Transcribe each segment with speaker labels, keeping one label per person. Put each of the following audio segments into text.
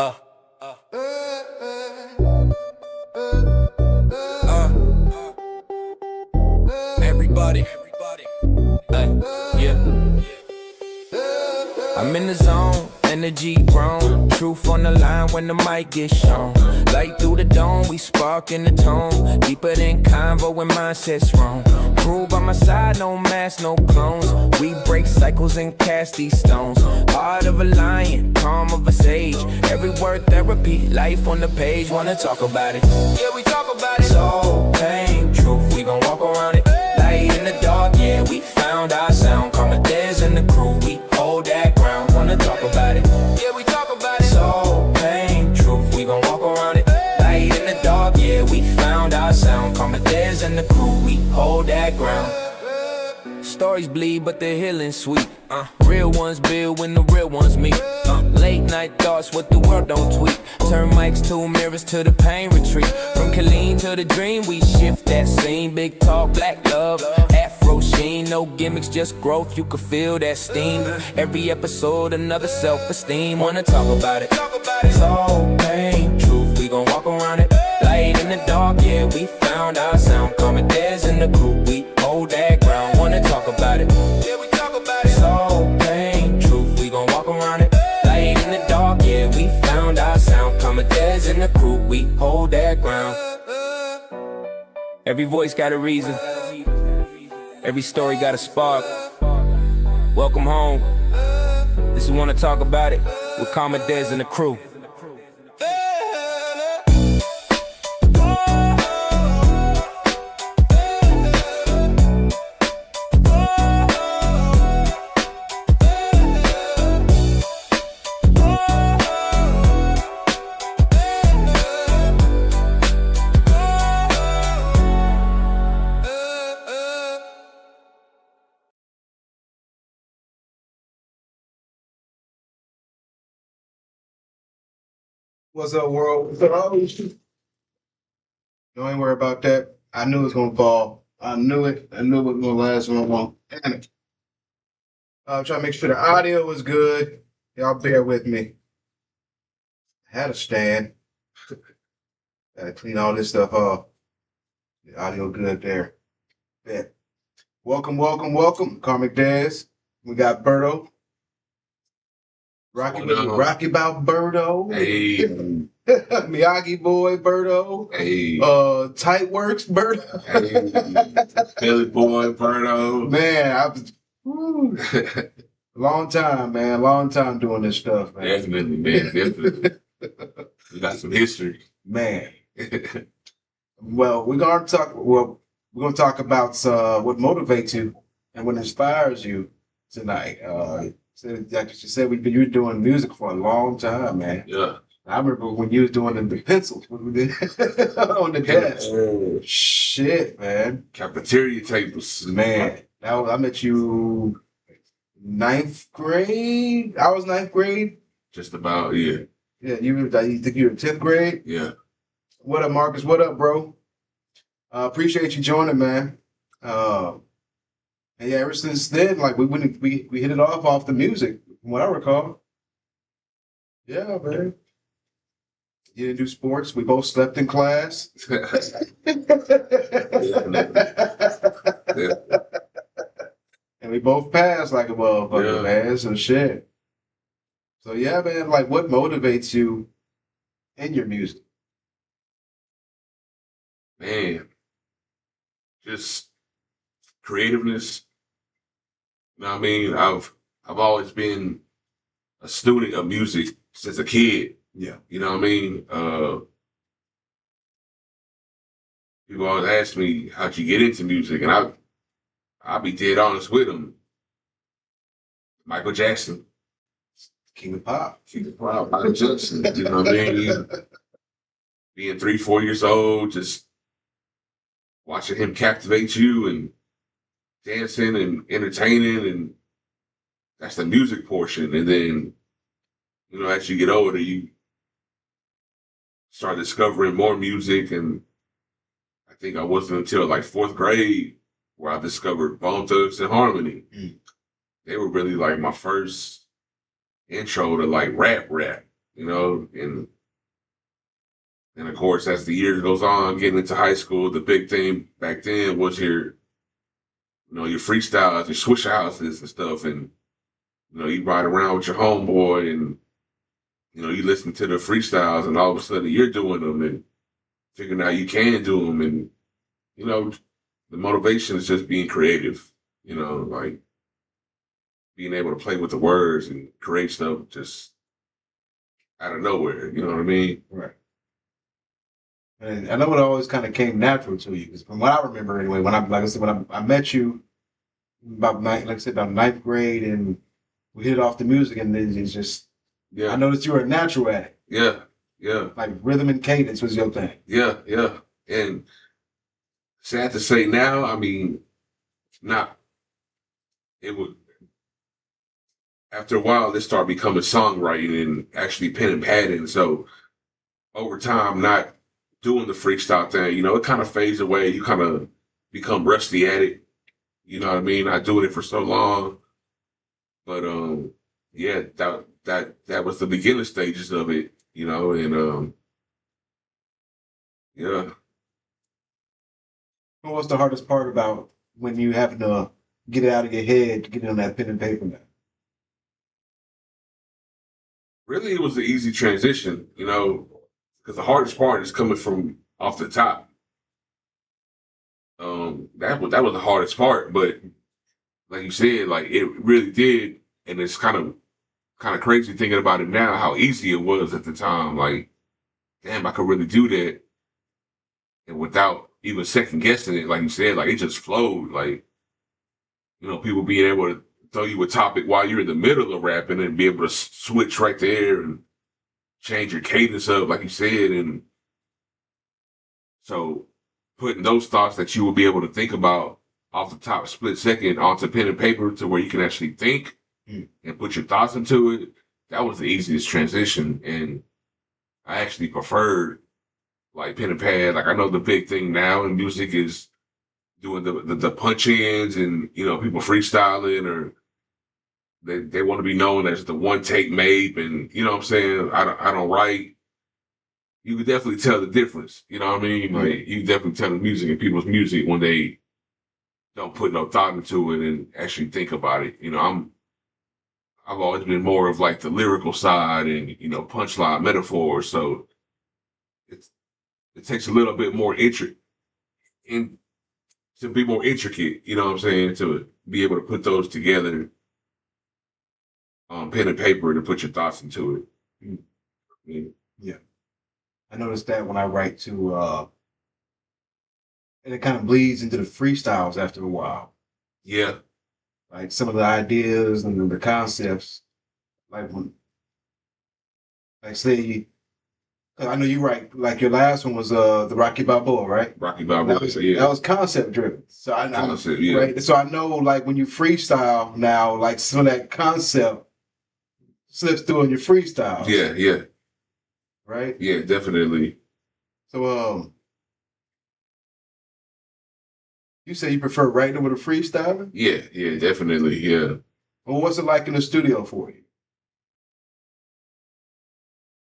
Speaker 1: Uh, everybody. Yeah. I'm in the zone, energy grown. Truth on the line when the mic gets shown. Light through the dome, we spark in the tone. Deeper than convo when mindsets wrong. Crew by my side, no mask, no clones. We break cycles and cast these stones. Heart of a lion, calm of a sage. Every word therapy, life on the page. Wanna talk about it? Yeah, we talk about it. Soul, pain, truth, we gon' walk around it. Light in the dark, yeah, we found our sound. Commodores and the crew, we hold that ground. Wanna talk about it? Yeah, we talk about it. Soul, pain, truth, we gon' walk around it. Light in the dark, yeah, we found our sound. Commodores and the crew, we hold that ground. Stories bleed, but the healing's sweet. Real ones build when the real ones meet. Late night thoughts, what the world don't tweet. Turn mics to mirrors to the pain retreat. From Colleen to the dream, we shift that scene. Big talk, black love, afro sheen. No gimmicks, just growth, you can feel that steam. Every episode, another self-esteem. Wanna talk about it? Soul, pain, truth, we gon' walk around it. Light in the dark, yeah, we found our sound. Commodores in the group, we hold that ground. Wanna talk about it? Yeah, we talk about it. Soul, pain, truth, we gon' walk around it. Light in the dark, yeah, we found our sound. Commodores in the crew, we hold that ground. Every voice got a reason. Every story got a spark. Welcome home. This is Wanna Talk About It with Commodores and the crew.
Speaker 2: What's up, world? What's up? Don't even worry about that. I knew it was gonna fall. I knew it. I knew it was gonna last long. Damn it. I'm trying to make sure the audio was good. Y'all bear with me. I had a stand. Gotta clean all this stuff off. The audio good there. Yeah. Welcome, welcome, welcome. Karmic Daz. We got Berto. Rocky about Berto.
Speaker 3: Hey.
Speaker 2: Miyagi boy Berto.
Speaker 3: Hey.
Speaker 2: Tight Works Berto.
Speaker 3: Hey. Billy boy Berto.
Speaker 2: Man, I was long time, man. Long time doing this stuff, man.
Speaker 3: Definitely, man. Definitely. We got some history.
Speaker 2: Man. Well, we're gonna talk about what motivates you and what inspires you tonight. Like you said, you were doing music for a long time, man.
Speaker 3: Yeah.
Speaker 2: I remember when you was doing the pencils on the desk.
Speaker 3: Oh.
Speaker 2: Shit, man.
Speaker 3: Cafeteria tables.
Speaker 2: Man, I met you ninth grade. I was ninth grade.
Speaker 3: Just about, yeah.
Speaker 2: Yeah, you think you were 10th grade?
Speaker 3: Yeah.
Speaker 2: What up, Marcus? What up, bro? Appreciate you joining, man. And yeah, ever since then, like we hit it off the music, from what I recall. Yeah, man. You didn't do sports. We both slept in class.
Speaker 3: Yeah.
Speaker 2: And we both passed like a motherfucker, man. So shit. So yeah, man, like what motivates you in your music?
Speaker 3: Man. Just creativeness. You know what I mean? I've always been a student of music since a kid.
Speaker 2: Yeah.
Speaker 3: You know what I mean? People always ask me, how'd you get into music? And I'll be dead honest with them. Michael Jackson.
Speaker 2: King of Pop.
Speaker 3: Michael Jackson. You know what I mean? Being 3, 4 years old, just watching him captivate you and dancing and entertaining, and that's the music portion. And then, you know, as you get older, you start discovering more music. And I think I wasn't until like 4th grade where I discovered Bone Thugs and Harmony. They were really like my first intro to like rap. you know, and of course, as the year goes on, getting into high school, the big thing back then was your freestyles, your swish houses and stuff. And, you ride around with your homeboy and, you listen to the freestyles and all of a sudden you're doing them and figuring out you can do them. And, the motivation is just being creative, like being able to play with the words and create stuff just out of nowhere. You know what I mean?
Speaker 2: Right. And I know it always kind of came natural to you, because from what I remember anyway, when I met you about about ninth grade, and we hit off the music, and then it's just,
Speaker 3: Yeah.
Speaker 2: I noticed you were a natural at it.
Speaker 3: Yeah. Yeah.
Speaker 2: Like rhythm and cadence was your thing.
Speaker 3: Yeah. Yeah. And sad to say now, I mean, not, it would, after a while, this started becoming songwriting and actually pen and padding. So over time, not doing the freestyle thing, it kind of fades away. You kind of become rusty at it. You know what I mean? Not doing it for so long. But yeah, that was the beginning stages of it, and yeah.
Speaker 2: What was the hardest part about when you having to get it out of your head to get it on that pen and paper now?
Speaker 3: Really, it was an easy transition, because the hardest part is coming from off the top. That was the hardest part, but like you said, like it really did, and it's kind of crazy thinking about it now, how easy it was at the time. Like, damn, I could really do that, and without even second guessing it, like you said, like it just flowed. Like, people being able to throw you a topic while you're in the middle of rapping and be able to switch right there and change your cadence up, like you said, and so putting those thoughts that you will be able to think about off the top split second onto pen and paper to where you can actually think and put your thoughts into it, that was the easiest transition. And I actually preferred like pen and pad. Like I know the big thing now in music is doing the punch ins and, people freestyling, or they want to be known as the one take Mape, and you know what I'm saying? I don't write. You could definitely tell the difference. You know what I mean? Like you definitely tell the music in people's music when they don't put no thought into it and actually think about it. I've always been more of like the lyrical side and, punchline metaphors. So it takes a little bit more in to be more intricate, you know what I'm saying? To be able to put those together on pen and paper to put your thoughts into it.
Speaker 2: Yeah. I noticed that when I write to, and it kind of bleeds into the freestyles after a while.
Speaker 3: Yeah.
Speaker 2: Like some of the ideas and the concepts, like when, like say, 'cause I know you write, like your last one was the Rocky Balboa, right?
Speaker 3: Rocky Balboa,
Speaker 2: That was concept driven. So
Speaker 3: Concept, yeah.
Speaker 2: right. So I know, like when you freestyle now, like some of that concept slips through in your freestyles.
Speaker 3: Yeah, yeah,
Speaker 2: Right.
Speaker 3: yeah, definitely.
Speaker 2: So you say you prefer writing over the freestyling?
Speaker 3: Yeah, yeah, definitely, yeah.
Speaker 2: Well, what's it like in the studio for you?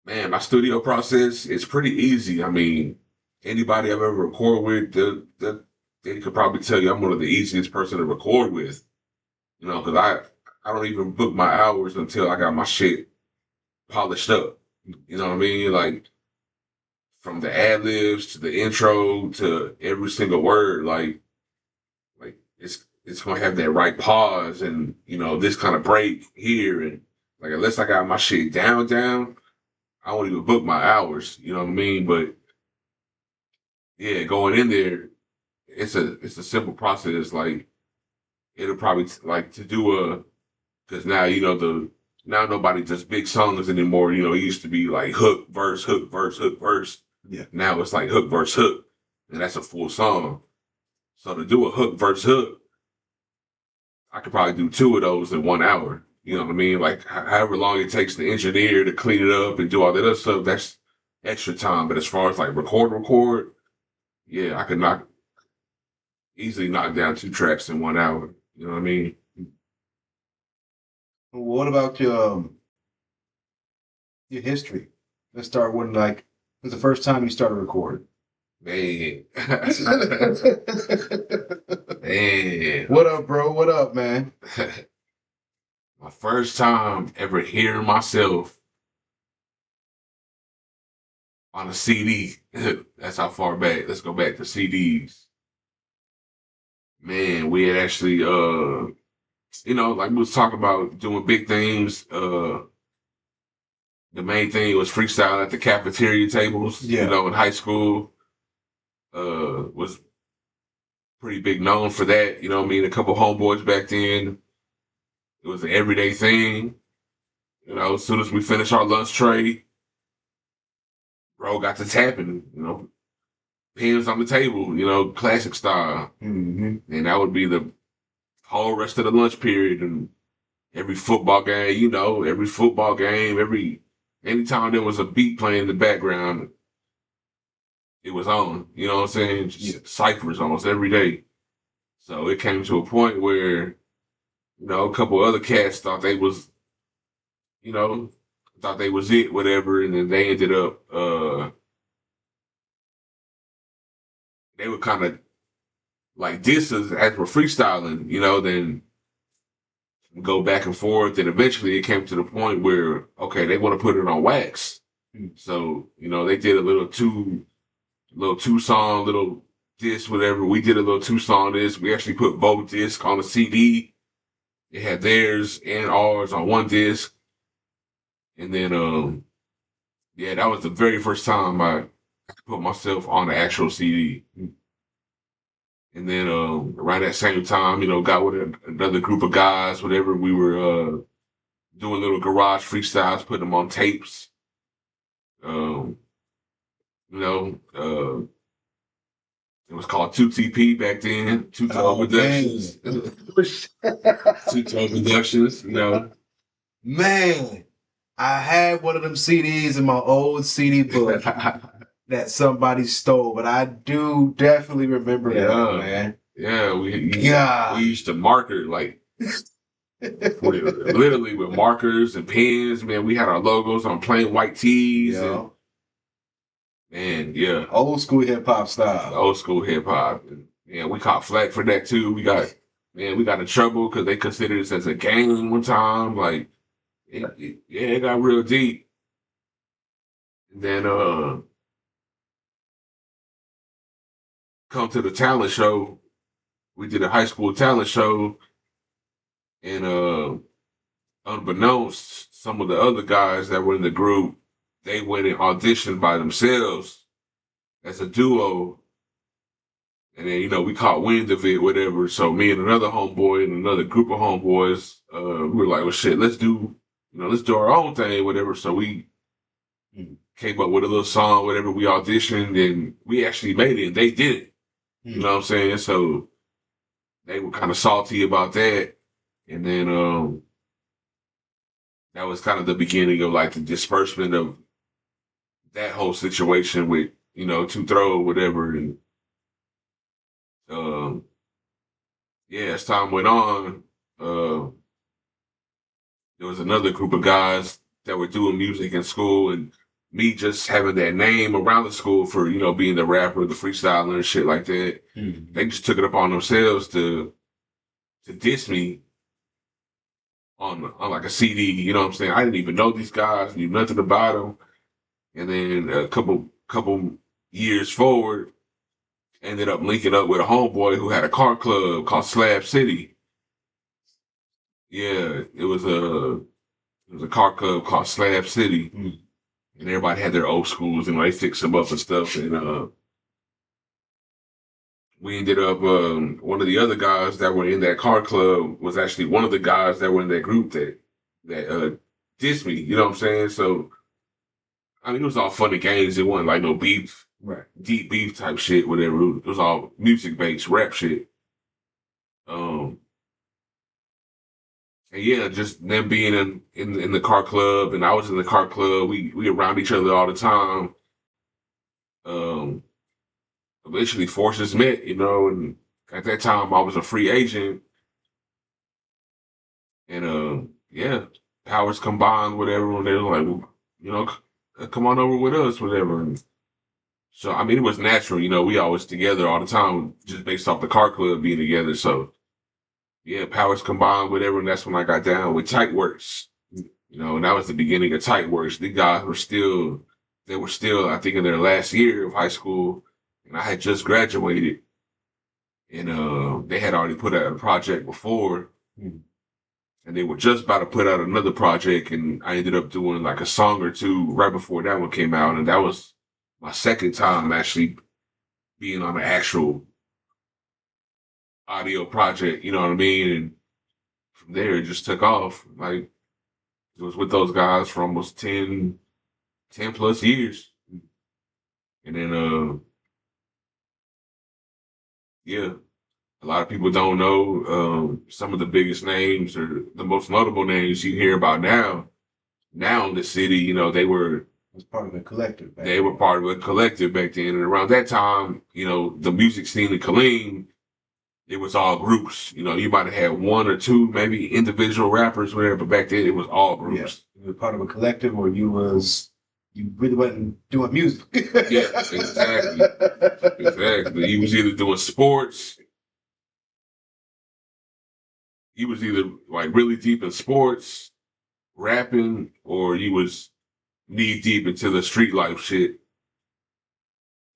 Speaker 3: Man, my studio process is pretty easy. I mean, anybody I've ever recorded with, they could probably tell you I'm one of the easiest person to record with. Because I don't even book my hours until I got my shit polished up. You know what I mean? Like from the ad libs to the intro to every single word, like it's gonna have that right pause and this kind of break here, and like unless I got my shit down, I won't even book my hours. You know what I mean? But yeah, going in there, it's a simple process. Like it'll probably like to do because now now nobody does big songs anymore. It used to be like hook verse hook verse hook verse.
Speaker 2: Yeah.
Speaker 3: Now it's like hook verse hook, and that's a full song. So to do a hook verse hook, I could probably do two of those in 1 hour. You know what I mean? Like however long it takes the engineer to clean it up and do all that other stuff, that's extra time. But as far as like record, yeah, I could easily knock down 2 tracks in 1 hour. You know what I mean?
Speaker 2: What about your history. Let's start with like, when's the first time you started recording?
Speaker 3: Man. Man.
Speaker 2: What up, bro? What up, man?
Speaker 3: My first time ever hearing myself on a CD. That's how far back. Let's go back to CDs. Man, we had actually like we was talking about doing big things. The main thing was freestyle at the cafeteria tables,
Speaker 2: Yeah.
Speaker 3: in high school. Was pretty big known for that. I mean, a couple homeboys back then. It was an everyday thing. As soon as we finished our lunch tray, bro got to tapping, pins on the table, classic style.
Speaker 2: Mm-hmm.
Speaker 3: And that would be the whole rest of the lunch period. And every football game, anytime there was a beat playing in the background, it was on. You know what I'm saying? Just ciphers almost every day. So it came to a point where, a couple other cats thought they was, it, whatever, and then they ended up they were kind of like diss us as we're freestyling, then go back and forth, and eventually it came to the point where, okay, they want to put it on wax. So, they did a little two song, little disc, whatever. We did a little 2-song disc. We actually put both discs on the CD. It had theirs and ours on one disc. And then, that was the very first time I put myself on the actual CD. And then around that same time, got with another group of guys, whatever. We were doing little garage freestyles, putting them on tapes. It was called 2TP back then, Two Tone Productions. 2 Tone Productions,
Speaker 2: Man, I had one of them CDs in my old CD book that somebody stole, but I do definitely remember that, man.
Speaker 3: Yeah, we used to marker, like, literally with markers and pens. Man, we had our logos on plain white tees.
Speaker 2: Yeah.
Speaker 3: And yeah.
Speaker 2: Old school hip hop style.
Speaker 3: Old school hip hop. Yeah, we caught flack for that too. We got in trouble because they considered us as a gang one time. Like, it got real deep. And then come to the talent show. We did a high school talent show, and unbeknownst, some of the other guys that were in the group, they went and auditioned by themselves as a duo. And then, we caught wind of it, whatever. So me and another homeboy and another group of homeboys, we were like, well, shit, let's do our own thing, whatever. So we came up with a little song, whatever. We auditioned and we actually made it and they did it. You know what I'm saying? So they were kind of salty about that. And then that was kind of the beginning of like the disbursement of that whole situation with, Two Throw, whatever. And as time went on, there was another group of guys that were doing music in school, and me just having that name around the school for, being the rapper, the freestyler and shit like that. They just took it upon themselves to diss me on like a CD, you know what I'm saying? I didn't even know these guys, knew nothing about them. And then a couple years forward, ended up linking up with a homeboy who had a car club called Slab City. Yeah, it was a car club called Slab City. And everybody had their old schools, and they fixed them up and stuff. And we ended up, one of the other guys that were in that car club was actually one of the guys that were in that group that dissed me, you know what I'm saying? So, I mean, it was all fun and games. It wasn't like no beef,
Speaker 2: right?
Speaker 3: Deep beef type shit, whatever. It was all music-based rap shit. And yeah, just them being in the car club, and I was in the car club. We around each other all the time. Eventually forces met, and at that time I was a free agent, and powers combined, whatever. And they were like, well, come on over with us, whatever. And so, I mean, it was natural, we always together all the time, just based off the car club being together. So, yeah, powers combined, whatever. And that's when I got down with Tight Works, and that was the beginning of Tight Works. The guys they were still, I think, in their last year of high school. And I had just graduated. And they had already put out a project before. And they were just about to put out another project. And I ended up doing like a song or two right before that one came out. And that was my second time actually being on an actual audio project, you know what I mean? And from there, it just took off. Like, it was with those guys for almost 10 plus years. And then, yeah, a lot of people don't know some of the biggest names or the most notable names you hear about now. Now in the city,
Speaker 2: It's part of the collective.
Speaker 3: they were part of a collective back then. And around that time, the music scene in Killeen, it was all groups. You might have had one or two, maybe individual rappers, whatever, but back then it was all groups.
Speaker 2: You were part of a collective, or you really wasn't doing music.
Speaker 3: Yeah, exactly. Exactly. You was either doing sports, you was either like really deep in sports, rapping, or you was knee deep into the street life shit,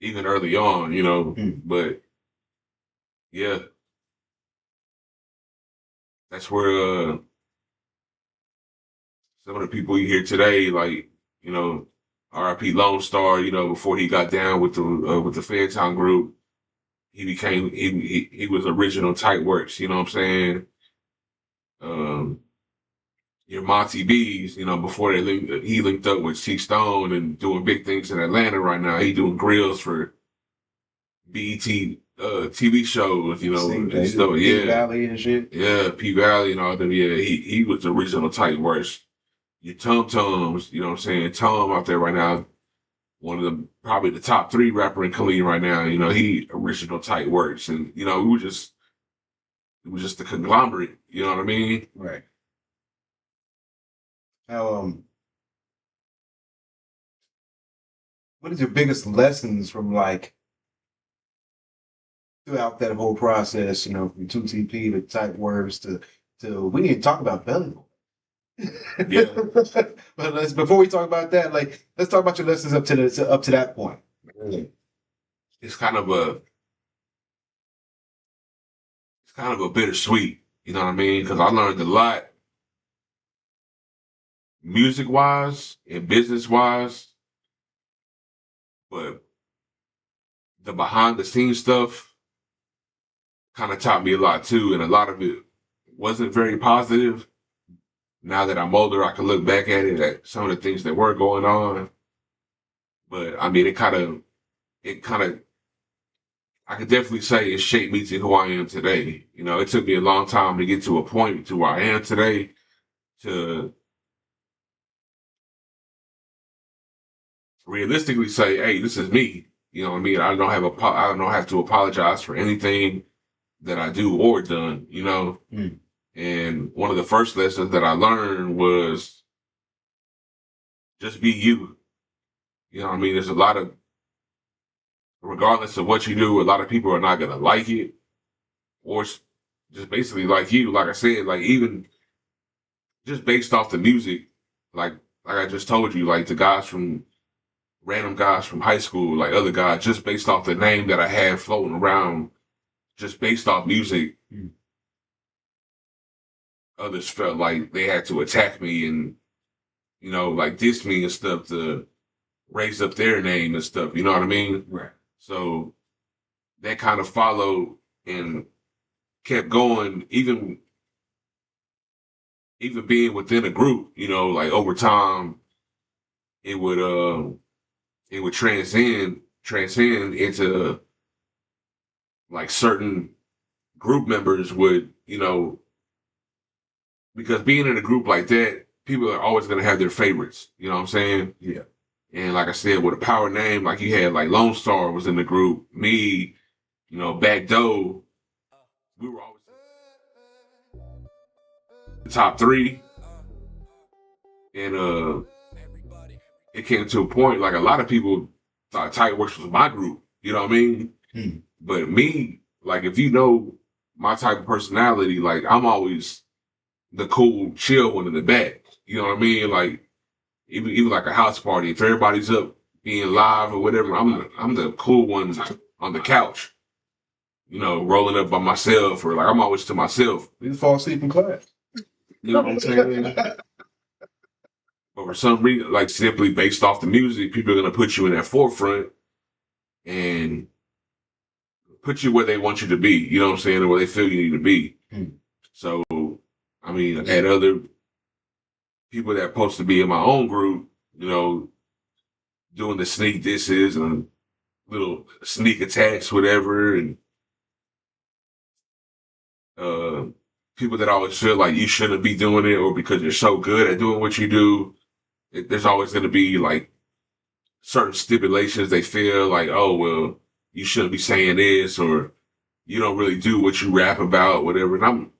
Speaker 3: even early on. But yeah, that's where some of the people you hear today, like, R.I.P. Lone Star, before he got down with the Fairtown group, he was original Tight Works, you know what I'm saying? Um, your Monty B's, before he linked up with T Stone and doing big things in Atlanta right now. He doing grills for BET TV shows, and stuff.
Speaker 2: P Valley and shit.
Speaker 3: Yeah, P Valley and all them. Yeah, he was the original Tight Works. Your Tum Tums, you know what I'm saying? Tom out there right now, one of the probably the top 3 rapper in Killeen right now. He original Tight Works, and it was just a conglomerate. You know what I mean?
Speaker 2: Right. How what is your biggest lessons from like throughout that whole process? From 2TP to Tight Words to we need to talk about Belly Boy.
Speaker 3: Yeah.
Speaker 2: But before we talk about that, like, let's talk about your lessons up to that point.
Speaker 3: It's kind of a bittersweet, you know what I mean? Because I learned a lot, music wise and business wise, but the behind the scenes stuff kind of taught me a lot too, and a lot of it wasn't very positive. Now that I'm older, I can look back at it at some of the things that were going on. But I mean, it kind of, I could definitely say it shaped me to who I am today. It took me a long time to get to a point to where I am today to realistically say, hey, this is me. You know what I mean? I don't have to apologize for anything that I do or done, And one of the first lessons that I learned was just be you. You know what I mean? There's a lot of, regardless of what you do, a lot of people are not going to like it or just basically like you. Like I said, like even just based off the music, like I just told you, like random guys from high school, like other guys, just based off the name that I had floating around, just based off music, others felt like they had to attack me and, like diss me and stuff to raise up their name and stuff. You know what I mean?
Speaker 2: Right.
Speaker 3: So that kind of followed and kept going, even being within a group, like over time, it would transcend into like certain group members would, because being in a group like that, people are always going to have their favorites. You know what I'm saying?
Speaker 2: Yeah.
Speaker 3: And like I said, with a power name, like you had like Lone Star was in the group, me, Berto, we were always the top 3. And it came to a point like a lot of people thought Tiger Works was my group. You know what I mean?
Speaker 2: Hmm.
Speaker 3: But me, like if you know my type of personality, like I'm always the cool, chill one in the back. You know what I mean? Like even like a house party, if everybody's up being live or whatever, I'm the cool one on the couch. You know, rolling up by myself, or like I'm always to myself.
Speaker 2: We just fall asleep in class.
Speaker 3: You know what I'm saying? But for some reason, like simply based off the music, people are gonna put you in that forefront and put you where they want you to be. You know what I'm saying? Or where they feel you need to be.
Speaker 2: Hmm.
Speaker 3: So, I mean, I had other people that are supposed to be in my own group, you know, doing the sneak disses and little sneak attacks, whatever, and uh, people that always feel like you shouldn't be doing it, or because you're so good at doing what you do, there's always going to be like certain stipulations. They feel like, oh well, you shouldn't be saying this, or you don't really do what you rap about, whatever. And I'm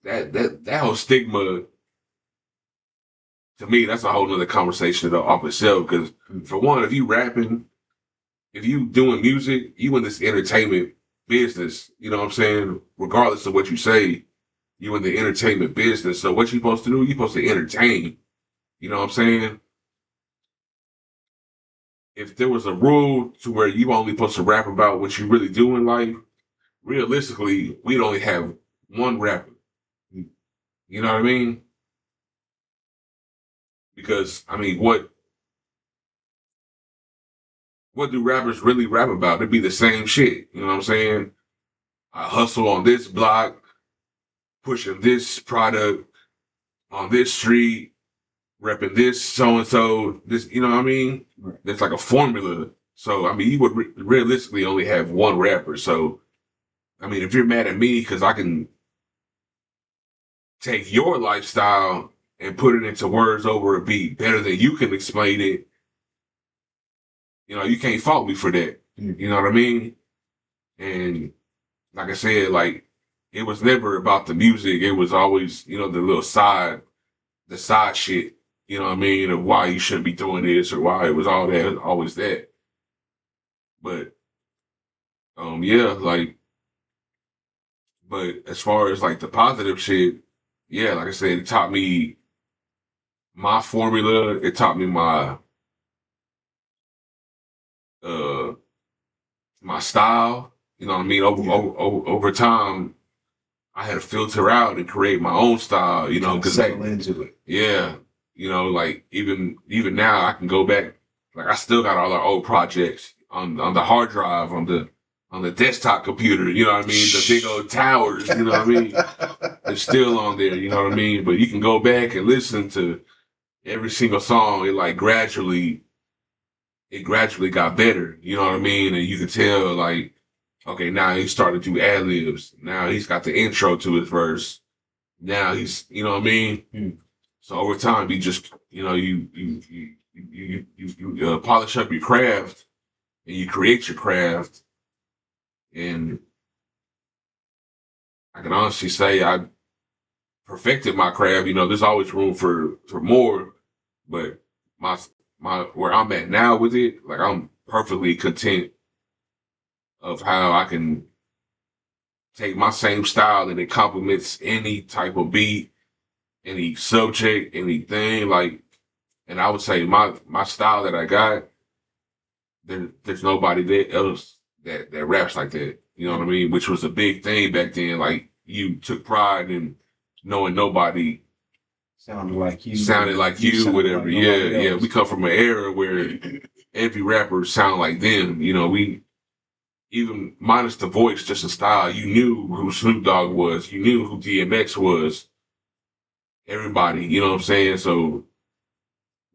Speaker 3: that whole stigma, to me, that's a whole nother conversation off itself. Because for one, if you rapping, if you doing music, you in this entertainment business, you know what I'm saying? Regardless of what you say, you in the entertainment business. So what you supposed to do? You supposed to entertain. You know what I'm saying? If there was a rule to where you only supposed to rap about what you really do in life, realistically, we'd only have one rapper. You know what I mean? Because I mean, what do rappers really rap about? It'd be the same shit. You know what I'm saying? I hustle on this block, pushing this product on this street, repping this so and so. This, you know what I mean?
Speaker 2: Right.
Speaker 3: There's like a formula. So I mean, you would realistically only have one rapper. So I mean, if you're mad at me because I can take your lifestyle and put it into words over a beat better than you can explain it, you know, you can't fault me for that. You know what I mean? And like I said, like it was never about the music. It was always, you know, the side shit. You know what I mean? Of why you shouldn't be doing this or why it was all that, always that. But yeah, like, but as far as like the positive shit, yeah, like I said, it taught me my formula. It taught me uh my style. You know what I mean? Over time, I had to filter out and create my own style. You know, because
Speaker 2: settle into it.
Speaker 3: yeah, you know, like even now, I can go back. Like I still got all our old projects on the hard drive on the desktop computer. You know what I mean? The big old towers. You know what I mean? They're still on there. You know what I mean? But you can go back and listen to every single song. It gradually got better. You know what I mean? And you can tell like, okay, now he's starting to do ad libs. Now he's got the intro to his verse. Now he's, you know what I mean?
Speaker 2: Hmm.
Speaker 3: So over time, you just, you know, you polish up your craft and you create your craft. And I can honestly say I perfected my craft. You know, there's always room for more, but my where I'm at now with it, like I'm perfectly content of how I can take my same style and it complements any type of beat, any subject, anything. Like, and I would say my style that I got, there's nobody else that raps like that. You know what I mean? Which was a big thing back then. Like you took pride in knowing nobody
Speaker 2: Sounded like you,
Speaker 3: whatever.
Speaker 2: like
Speaker 3: Yeah.
Speaker 2: else.
Speaker 3: We come from an era where every rapper sound like them. You know, we even minus the voice, just the style. You knew who Snoop Dogg was. You knew who DMX was. Everybody, you know what I'm saying? So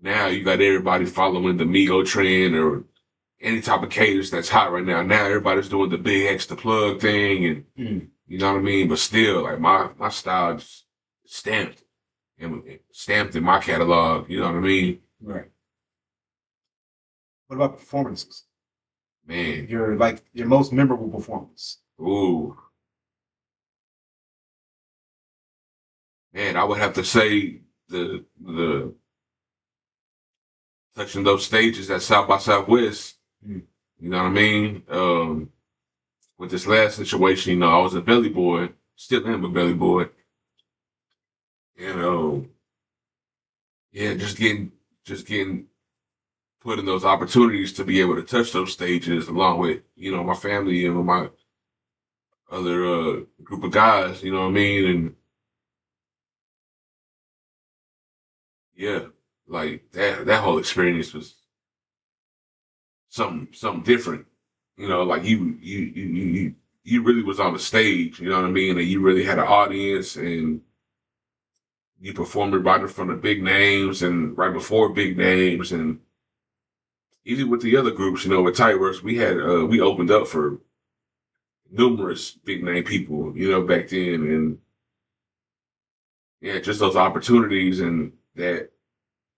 Speaker 3: now you got everybody following the Migo trend or any type of cadence that's hot right now. Now everybody's doing the big X the plug thing, and you know what I mean. But still, like my style is stamped and stamped in my catalog. You know what I mean?
Speaker 2: Right. What about performances?
Speaker 3: Man,
Speaker 2: Your most memorable performance.
Speaker 3: ooh, man, I would have to say the touching those stages at South by Southwest.
Speaker 2: Mm.
Speaker 3: You know what I mean? With this last situation, you know, I was a belly boy, still am a belly boy. And yeah, just getting put in those opportunities to be able to touch those stages along with, you know, my family and my other group of guys, you know what I mean? And yeah, like that whole experience was something different. You know, like you really was on the stage, you know what I mean? And you really had an audience and you performed right in front of big names and right before big names. And even with the other groups, you know, with Tightworks, we had we opened up for numerous big name people, you know, back then. And yeah, just those opportunities and that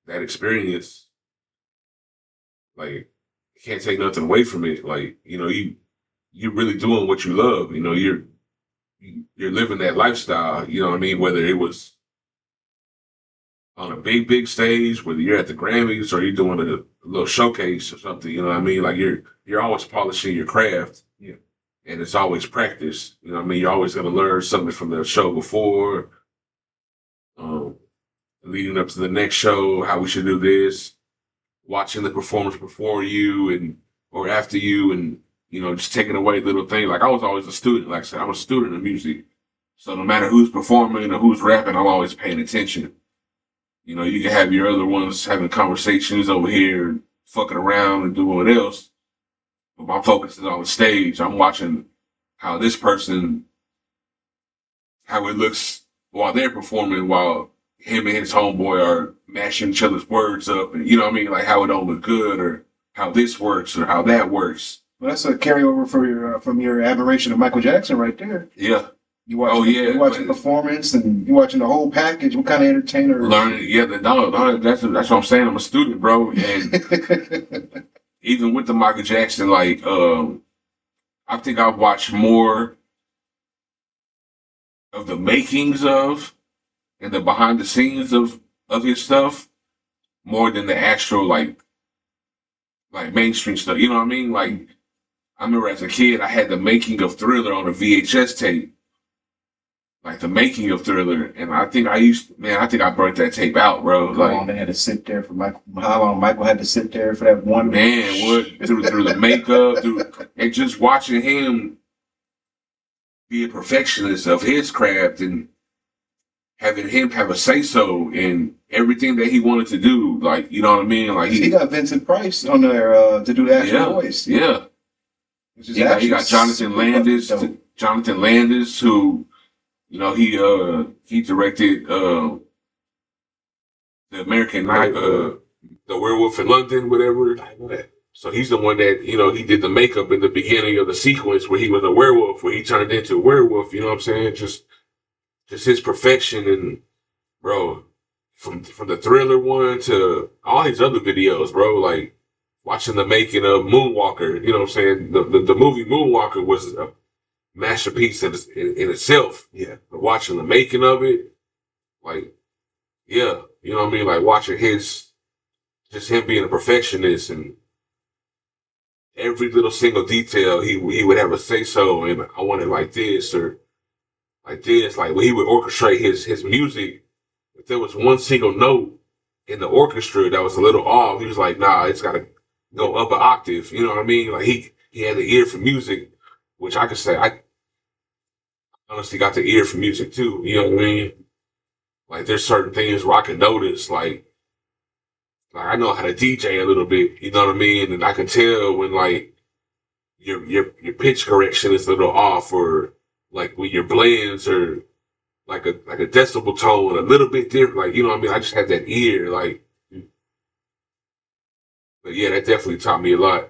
Speaker 3: experience, like, you can't take nothing away from it. Like, you know, you're really doing what you love. You know, you're living that lifestyle. You know what I mean? Whether it was on a big stage, whether you're at the Grammys or you're doing a little showcase or something. You know what I mean? Like you're always polishing your craft. Yeah. And it's always practice. You know what I mean? You're always going to learn something from the show before, leading up to the next show, how we should do this, watching the performance before you and or after you, and you know, just taking away little things. Like I was always a student. Like I said, I'm a student of music, so no matter who's performing or who's rapping, I'm always paying attention. You know, you can have your other ones having conversations over here, fucking around and doing what else, but my focus is on the stage. I'm watching how this person, how it looks while they're performing, while him and his homeboy are mashing each other's words up, and you know what I mean, like how it don't look good, or how this works, or how that works.
Speaker 2: Well, that's a carryover for your from your admiration of Michael Jackson, right there.
Speaker 3: Yeah.
Speaker 2: You watch, you watching performance, and you watching the whole package. What kind of entertainer?
Speaker 3: Learning, yeah. That's what I'm saying. I'm a student, bro, and even with the Michael Jackson, like, I think I've watched more of the makings of and the behind the scenes of his stuff more than the actual like mainstream stuff. You know what I mean? Like, I remember as a kid, I had the making of Thriller on a VHS tape. Like the making of Thriller, and I think I burnt that tape out, bro.
Speaker 2: How long they had to sit there for Michael? How long Michael had to sit there for that one?
Speaker 3: Man, what through the makeup, and just watching him be a perfectionist of his craft and having him have a say so in everything that he wanted to do. Like, you know what I mean? Like
Speaker 2: he got Vincent Price on there to do the actual voice.
Speaker 3: Yeah, he got Jonathan Landis, who. You know, he directed the American Night, the Werewolf in London, whatever. I know that. So he's the one that, you know, he did the makeup in the beginning of the sequence where he was a werewolf, where he turned into a werewolf. You know what I'm saying? Just his perfection, and bro, from the Thriller one to all his other videos, bro. Like watching the making of Moonwalker. You know what I'm saying? The movie Moonwalker was a masterpiece in itself.
Speaker 2: Yeah.
Speaker 3: But watching the making of it, like, yeah, you know what I mean? Like watching him being a perfectionist, and every little single detail, he would have a say so, and I want it like this or like this. Like when he would orchestrate his music, if there was one single note in the orchestra that was a little off, he was like, nah, it's gotta go up an octave. You know what I mean? Like he had the ear for music, which I could say I honestly got the ear for music too. You know what I mean? Like there's certain things where I can notice, like I know how to DJ a little bit. You know what I mean? And I can tell when like your pitch correction is a little off, or like when your blends are like a decibel tone a little bit different. Like, you know what I mean? I just had that ear, like. But yeah, that definitely taught me a lot.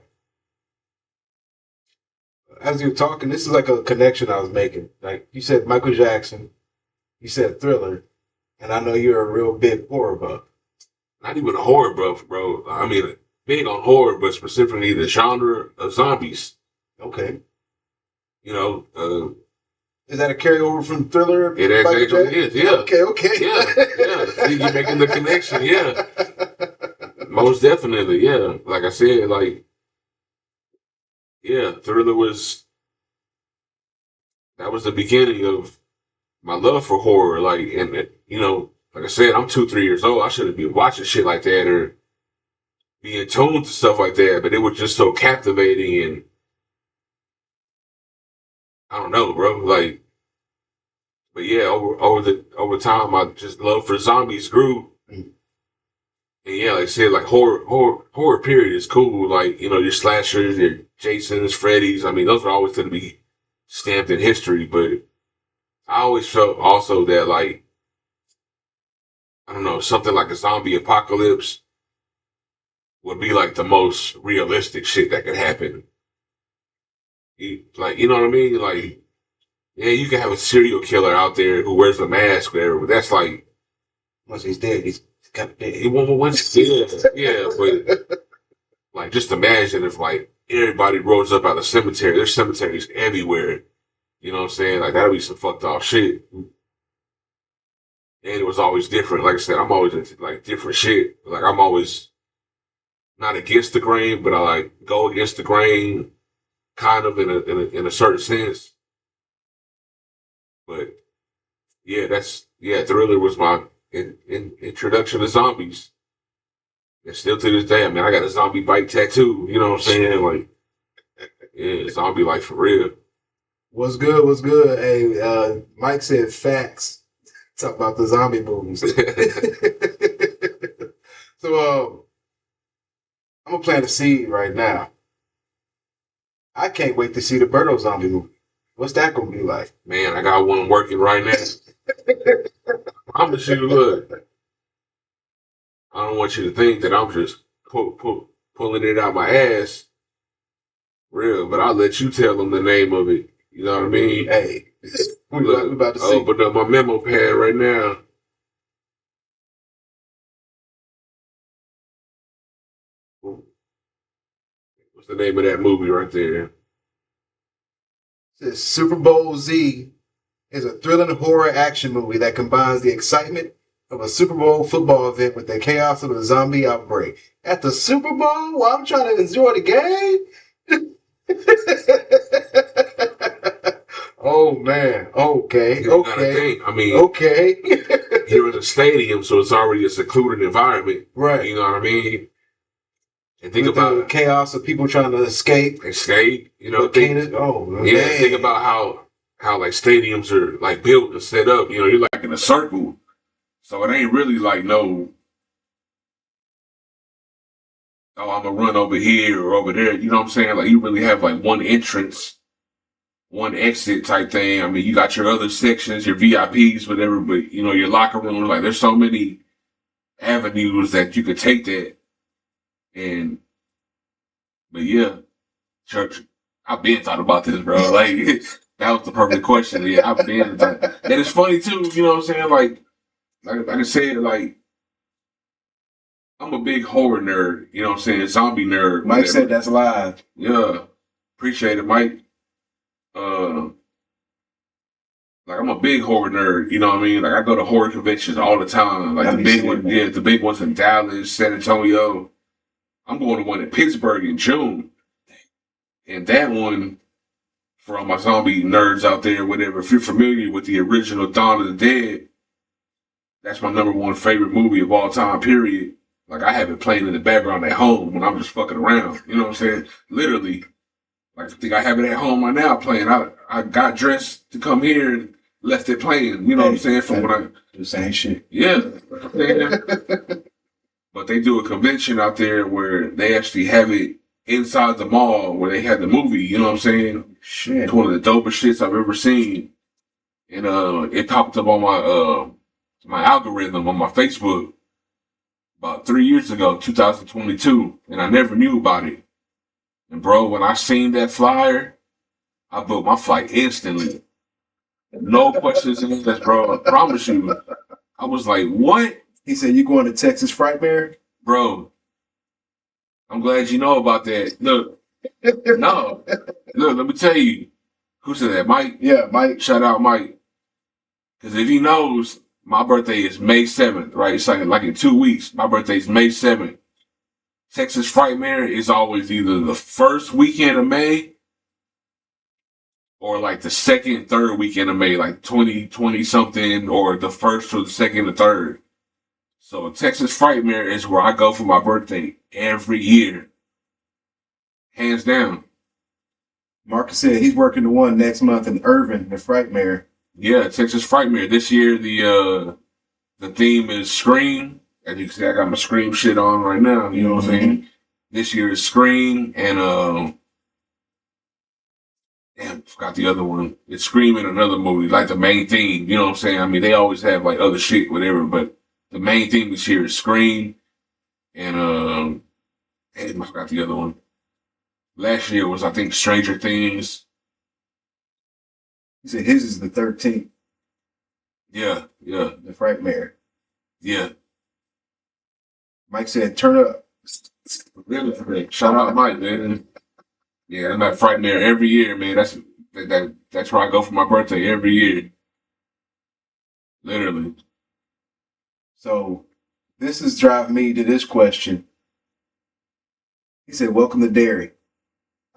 Speaker 2: As you're talking, this is like a connection I was making. Like you said, Michael Jackson, you said Thriller, and I know you're a real big horror buff.
Speaker 3: Not even a horror buff, bro. I mean, big on horror, but specifically the genre of zombies.
Speaker 2: Okay.
Speaker 3: You know,
Speaker 2: is that a carryover from Thriller?
Speaker 3: It actually is, yeah.
Speaker 2: Okay.
Speaker 3: Yeah. See, you're making the connection, yeah. Most definitely, yeah. Like I said, like, yeah, Thriller that was the beginning of my love for horror. Like, and like I said, I'm 2, 3 years old. I shouldn't be watching shit like that or being tuned to stuff like that. But it was just so captivating, and I don't know, bro. Like, but yeah, over time, my just love for zombies grew.
Speaker 2: Mm.
Speaker 3: And yeah, like I said, like horror period is cool. Like, your slashers, your Jasons, Freddy's. I mean, those are always going to be stamped in history. But I always felt also that, like, I don't know, something like a zombie apocalypse would be like the most realistic shit that could happen. Like, you know what I mean? Like, yeah, you can have a serial killer out there who wears a mask, whatever. But that's like,
Speaker 2: Once he's dead, he's got dead.
Speaker 3: he won't once, yeah, but like, just imagine if like everybody rose up out of cemetery. There's cemeteries everywhere. You know what I'm saying? Like, that'd be some fucked off shit. And it was always different. Like I said, I'm always into like different shit. Like, I'm always not against the grain, but I like go against the grain, kind of in a certain sense. But yeah, Thriller was my introduction to zombies. And still to this day, I mean, I got a zombie bite tattoo. You know what I'm saying? Like, yeah, zombie life for real.
Speaker 2: What's good? What's good? Hey, Mike said facts. Talk about the zombie movies. So, I'm gonna plant a seed right now. I can't wait to see the Berto zombie movie. What's that gonna be like?
Speaker 3: Man, I got one working right now. I'm gonna shoot. Look, I don't want you to think that I'm just pulling it out my ass, real. But I'll let you tell them the name of it. You know what I mean?
Speaker 2: Hey, we about to see.
Speaker 3: Open up my memo pad right now. What's the name of that movie right there?
Speaker 2: It says Super Bowl Z is a thrilling horror action movie that combines the excitement of a Super Bowl football event with the chaos of a zombie outbreak. At the Super Bowl, while I'm trying to enjoy the game? Oh, man. Okay.
Speaker 3: You gotta think. I mean,
Speaker 2: Okay.
Speaker 3: you're in a stadium, so it's already a secluded environment.
Speaker 2: Right.
Speaker 3: You know what I mean? And think
Speaker 2: With
Speaker 3: about
Speaker 2: the chaos of people trying to escape.
Speaker 3: You know, think about how like stadiums are like built and set up. You know, you're like in a circle, so it ain't really like no. Oh, I'm gonna run over here or over there. You know what I'm saying? Like, you really have like one entrance, one exit type thing. I mean, you got your other sections, your VIPs, whatever. But your locker room. Like, there's so many avenues that you could take that. But yeah, church. I've been thought about this, bro. Like, that was the perfect question. Yeah, I've been. And it's funny too. You know what I'm saying? Like I said, like, I'm a big horror nerd. You know what I'm saying? Zombie nerd.
Speaker 2: Mike
Speaker 3: whatever.
Speaker 2: said that's live.
Speaker 3: Yeah, appreciate it, Mike. Like, I'm a big horror nerd. You know what I mean? Like, I go to horror conventions all the time. Like, the big one, the big ones in Dallas, San Antonio. I'm going to one in Pittsburgh in June. And that one, for all my zombie nerds out there, whatever, if you're familiar with the original Dawn of the Dead, that's my number one favorite movie of all time, period. Like, I have it playing in the background at home when I'm just fucking around. You know what I'm saying? Literally. Like, I think I have it at home right now playing. I got dressed to come here and left it playing. You know what I'm saying? From when I...
Speaker 2: The same shit.
Speaker 3: Yeah. But they do a convention out there where they actually have it inside the mall where they had the movie. You know what I'm saying?
Speaker 2: Shit.
Speaker 3: It's one of the dopest shits I've ever seen. And it popped up on my algorithm on my Facebook about 3 years ago, 2022, and I never knew about it. And bro, when I seen that flyer, I booked my flight instantly. No questions asked, bro. I promise you. I was like, what?
Speaker 2: He said, you going to Texas Frightmare?
Speaker 3: Bro, I'm glad you know about that. Look, let me tell you. Who said that? Mike?
Speaker 2: Yeah, Mike.
Speaker 3: Shout out Mike. Because if he knows, my birthday is May 7th, right? It's like in 2 weeks. My birthday is May 7th. Texas Frightmare is always either the first weekend of May or like the second, third weekend of May, like 2020 something, or the first or the second or third. So Texas Frightmare is where I go for my birthday every year. Hands down.
Speaker 2: Marcus said he's working the one next month in Irving, the Frightmare.
Speaker 3: Yeah, Texas Frightmare. This year the theme is Scream. As you can see, I got my Scream shit on right now. You know what I'm saying? This year is Scream and damn, forgot the other one. It's Scream in another movie, like the main theme. You know what I'm saying? I mean, they always have like other shit, whatever, but the main theme this year is Scream and damn, I forgot the other one. Last year was, I think, Stranger Things.
Speaker 2: He said his is the 13th.
Speaker 3: Yeah.
Speaker 2: The Frightmare.
Speaker 3: Yeah.
Speaker 2: Mike said, turn up.
Speaker 3: Really? Shout out Mike, man. Yeah, I'm at Frightmare every year, man. That's where I go for my birthday every year. Literally.
Speaker 2: So this is driving me to this question. He said, welcome to Derry.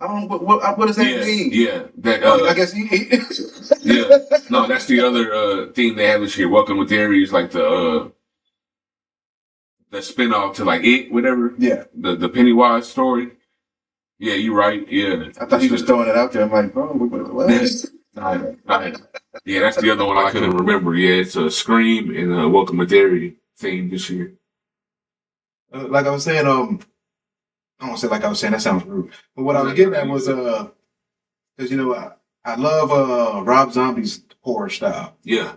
Speaker 2: I don't know, what does that mean?
Speaker 3: Yeah. That,
Speaker 2: I guess
Speaker 3: yeah. No, that's the other theme they have this year. Welcome with Derry is like the spinoff to like It, whatever.
Speaker 2: Yeah.
Speaker 3: The Pennywise story. Yeah, you're right. Yeah.
Speaker 2: I thought he was throwing it out there. I'm like, bro, what?
Speaker 3: Yeah, that's the other one I couldn't remember. Yeah, it's a Scream and Welcome to Derry theme this year.
Speaker 2: Like I was saying, I don't want to say like I was saying, that sounds rude. But what I was getting at was, because, you know, I love Rob Zombie's horror style.
Speaker 3: Yeah.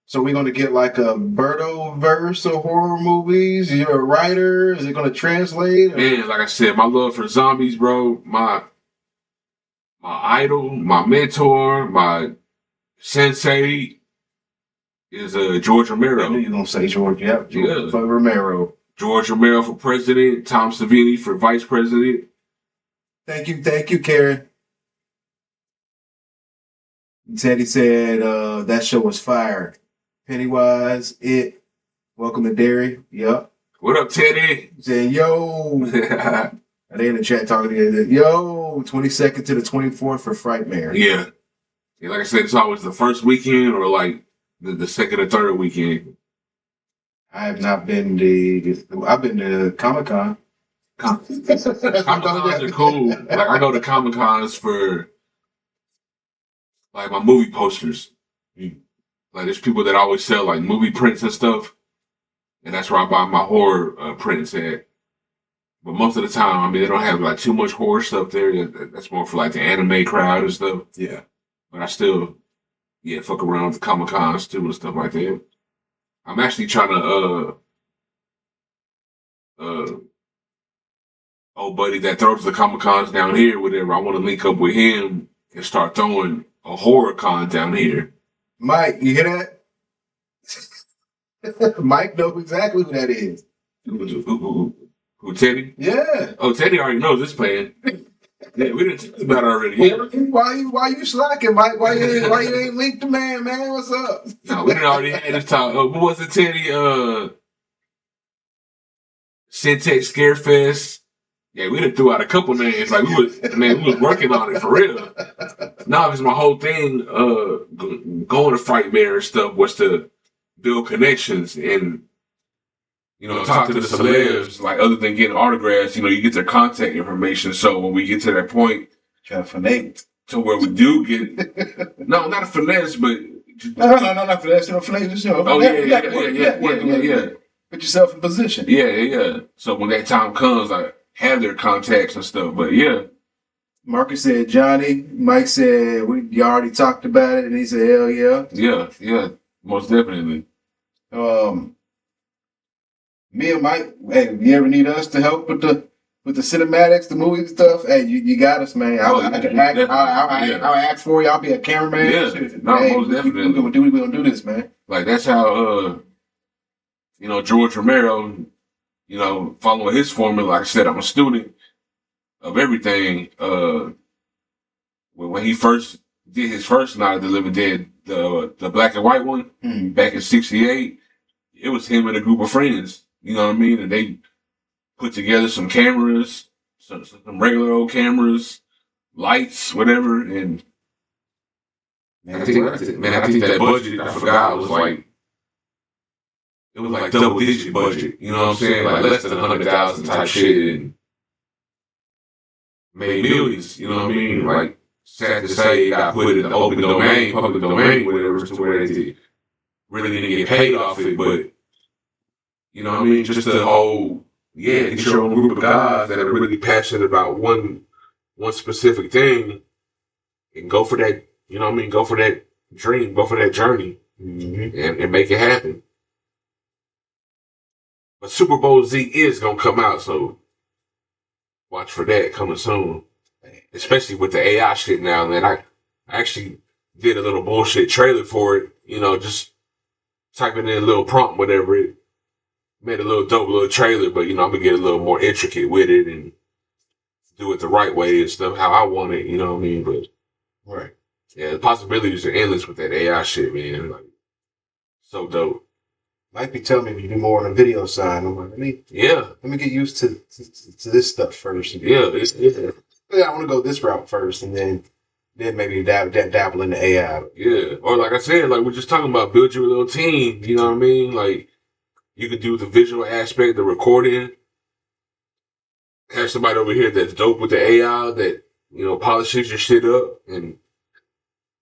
Speaker 2: So we're going to get like a Berto verse of horror movies? You're a writer? Is it going to translate?
Speaker 3: Man, like I said, my love for zombies, bro, my idol, my mentor, my sensei is George Romero.
Speaker 2: I knew you were going to say George. Yeah, George Romero.
Speaker 3: George Romero for president, Tom Savini for vice president.
Speaker 2: Thank you, Karen. Teddy said that show was fire. Pennywise, It, Welcome to Derry. Yep.
Speaker 3: What up, Teddy?
Speaker 2: Saying, yo. Are they in the chat talking to you? Yo, 22nd to the 24th for Frightmare.
Speaker 3: Yeah. Like I said, it's always the first weekend or like the second or third weekend.
Speaker 2: I have not been I've been to Comic-Con.
Speaker 3: Comic-Cons are cool. Like I go to Comic-Cons for like my movie posters. Like there's people that always sell like movie prints and stuff. And that's where I buy my horror prints at. But most of the time, I mean, they don't have like too much horror stuff there. That's more for like the anime crowd and stuff.
Speaker 2: Yeah.
Speaker 3: But I still, fuck around with the Comic-Cons too and stuff like that. I'm actually trying to, old buddy that throws the Comic-Cons down here, whatever. I want to link up with him and start throwing a horror con down here.
Speaker 2: Mike, you hear that? Mike knows exactly who that is.
Speaker 3: Who, Teddy?
Speaker 2: Yeah.
Speaker 3: Oh, Teddy already knows this plan. Yeah, we didn't talk about it already. Yeah.
Speaker 2: Why you slacking, Mike? Why you ain't linked the man? What's up?
Speaker 3: No, we didn't already had this talk. What was it, Teddy? Syntex Scarefest. Yeah, we done threw out a couple names. Like we was working on it for real. No, because my whole thing, going to Frightmare and stuff was to build connections and, talk to the celebs. Like other than getting autographs, you get their contact information. So when we get to that point,
Speaker 2: try to finesse
Speaker 3: to where we do get, no, not a finesse, but
Speaker 2: no, not finesse, finesse.
Speaker 3: Oh yeah.
Speaker 2: Put yourself in position.
Speaker 3: Yeah. So when that time comes, I have their contacts and stuff. But yeah.
Speaker 2: Marcus said Johnny. Mike said you already talked about it, and he said hell yeah.
Speaker 3: Yeah, most definitely.
Speaker 2: Me and Mike, hey, if you ever need us to help with the cinematics, the movie stuff, hey, you got us, man. I'll act for you. I'll be a cameraman.
Speaker 3: Yeah, most definitely.
Speaker 2: We're gonna do this, man.
Speaker 3: Like that's how George Romero, following his formula. Like I said, I'm a student of everything. When he first did his first Night of the Living Dead, the black and white one, back in '68, it was him and a group of friends. You know what I mean? And they put together some cameras, some regular old cameras, lights, whatever, and I think that budget I forgot was like it was like double digit budget. You know what I'm saying? Like less than 100,000 type shit, and made millions. You know what I mean? Like sad to say, it got put in the open domain, public domain, whatever, to where they really didn't get paid off it, but you know what I mean? Just the whole, get your own group of guys that are really passionate about one specific thing and go for that, you know what I mean? Go for that dream, go for that journey, and make it happen. But Super Bowl Z is gonna come out, so watch for that coming soon. Especially with the AI shit now, man. I actually did a little bullshit trailer for it, you know, just typing in a little prompt, whatever. It made a little dope little trailer, but you know, I'm gonna get a little more intricate with it and do it the right way and stuff, how I want it, you know what I mean? But
Speaker 2: Right.
Speaker 3: yeah, the possibilities are endless with that AI shit, man. Like, so dope.
Speaker 2: Might be telling me to do more on the video side. I'm like, let me get used to this stuff first.
Speaker 3: Yeah,
Speaker 2: I want to go this route first, and then maybe dabble in the AI.
Speaker 3: Yeah, or like I said, like we're just talking about, build you a little team. You know what I mean? Like you could do the visual aspect, the recording. Have somebody over here that's dope with the AI that you know polishes your shit up and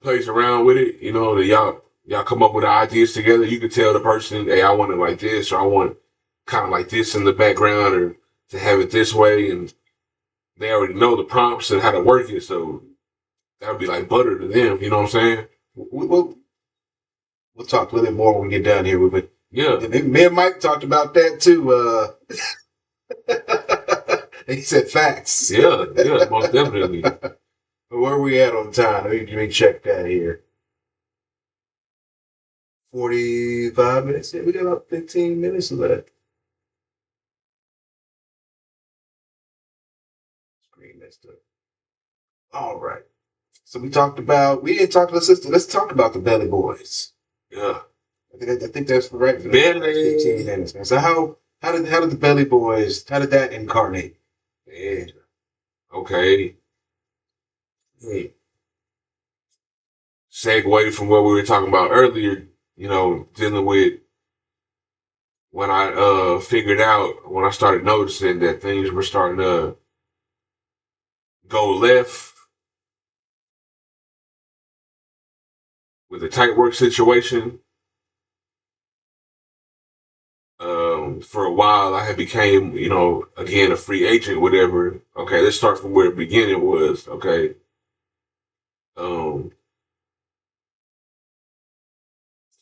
Speaker 3: plays around with it. You know that y'all come up with ideas together. You could tell the person, hey, I want it like this, or I want kind of like this in the background, or to have it this way, and they already know the prompts and how to work it, so that would be like butter to them. You know what I'm saying?
Speaker 2: We'll talk a little bit more when we get done here. But
Speaker 3: yeah,
Speaker 2: me and Mike talked about that too. He said facts.
Speaker 3: Yeah, most definitely.
Speaker 2: Where are we at on time? Let me check that here. 45 minutes. Yeah, we got about 15 minutes left. Screen messed up. All right. So we didn't talk about let's talk about the Belly Boys.
Speaker 3: Yeah.
Speaker 2: I think that's the right
Speaker 3: Belly.
Speaker 2: 15 minutes. So how did the Belly Boys, how did that incarnate?
Speaker 3: Yeah. Okay. Segue from what we were talking about earlier, you know, dealing with when I figured out, when I started noticing that things were starting to go left with the tight work situation. For a while, I had became, you know, again, a free agent, whatever. Okay, let's start from where the beginning was. Okay.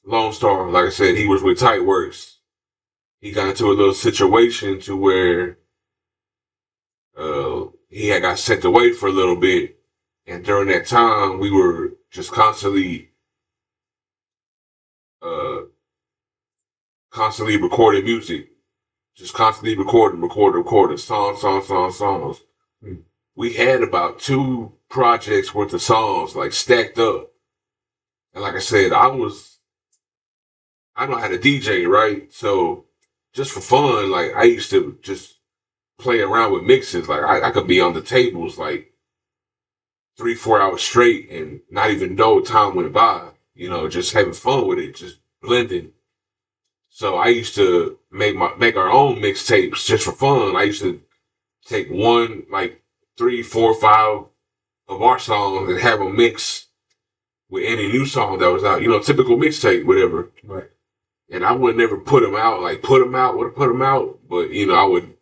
Speaker 3: Lone Star, like I said, he was with Tight Works. He got into a little situation to where he had got sent away for a little bit. And during that time, we were just constantly recording music. Just constantly recording songs. We had about 2 projects worth of songs, like stacked up. And like I said, I know how to DJ, right? So just for fun, like I used to just play around with mixes. Like I could be on the tables like 3-4 hours straight and not even know time went by, you know, just having fun with it, just blending. So I used to make our own mixtapes just for fun. I used to take 1, like 3, 4, 5 of our songs and have them mix with any new song that was out, you know, typical mixtape, whatever.
Speaker 2: Right.
Speaker 3: And I would never put them out, but you know, I would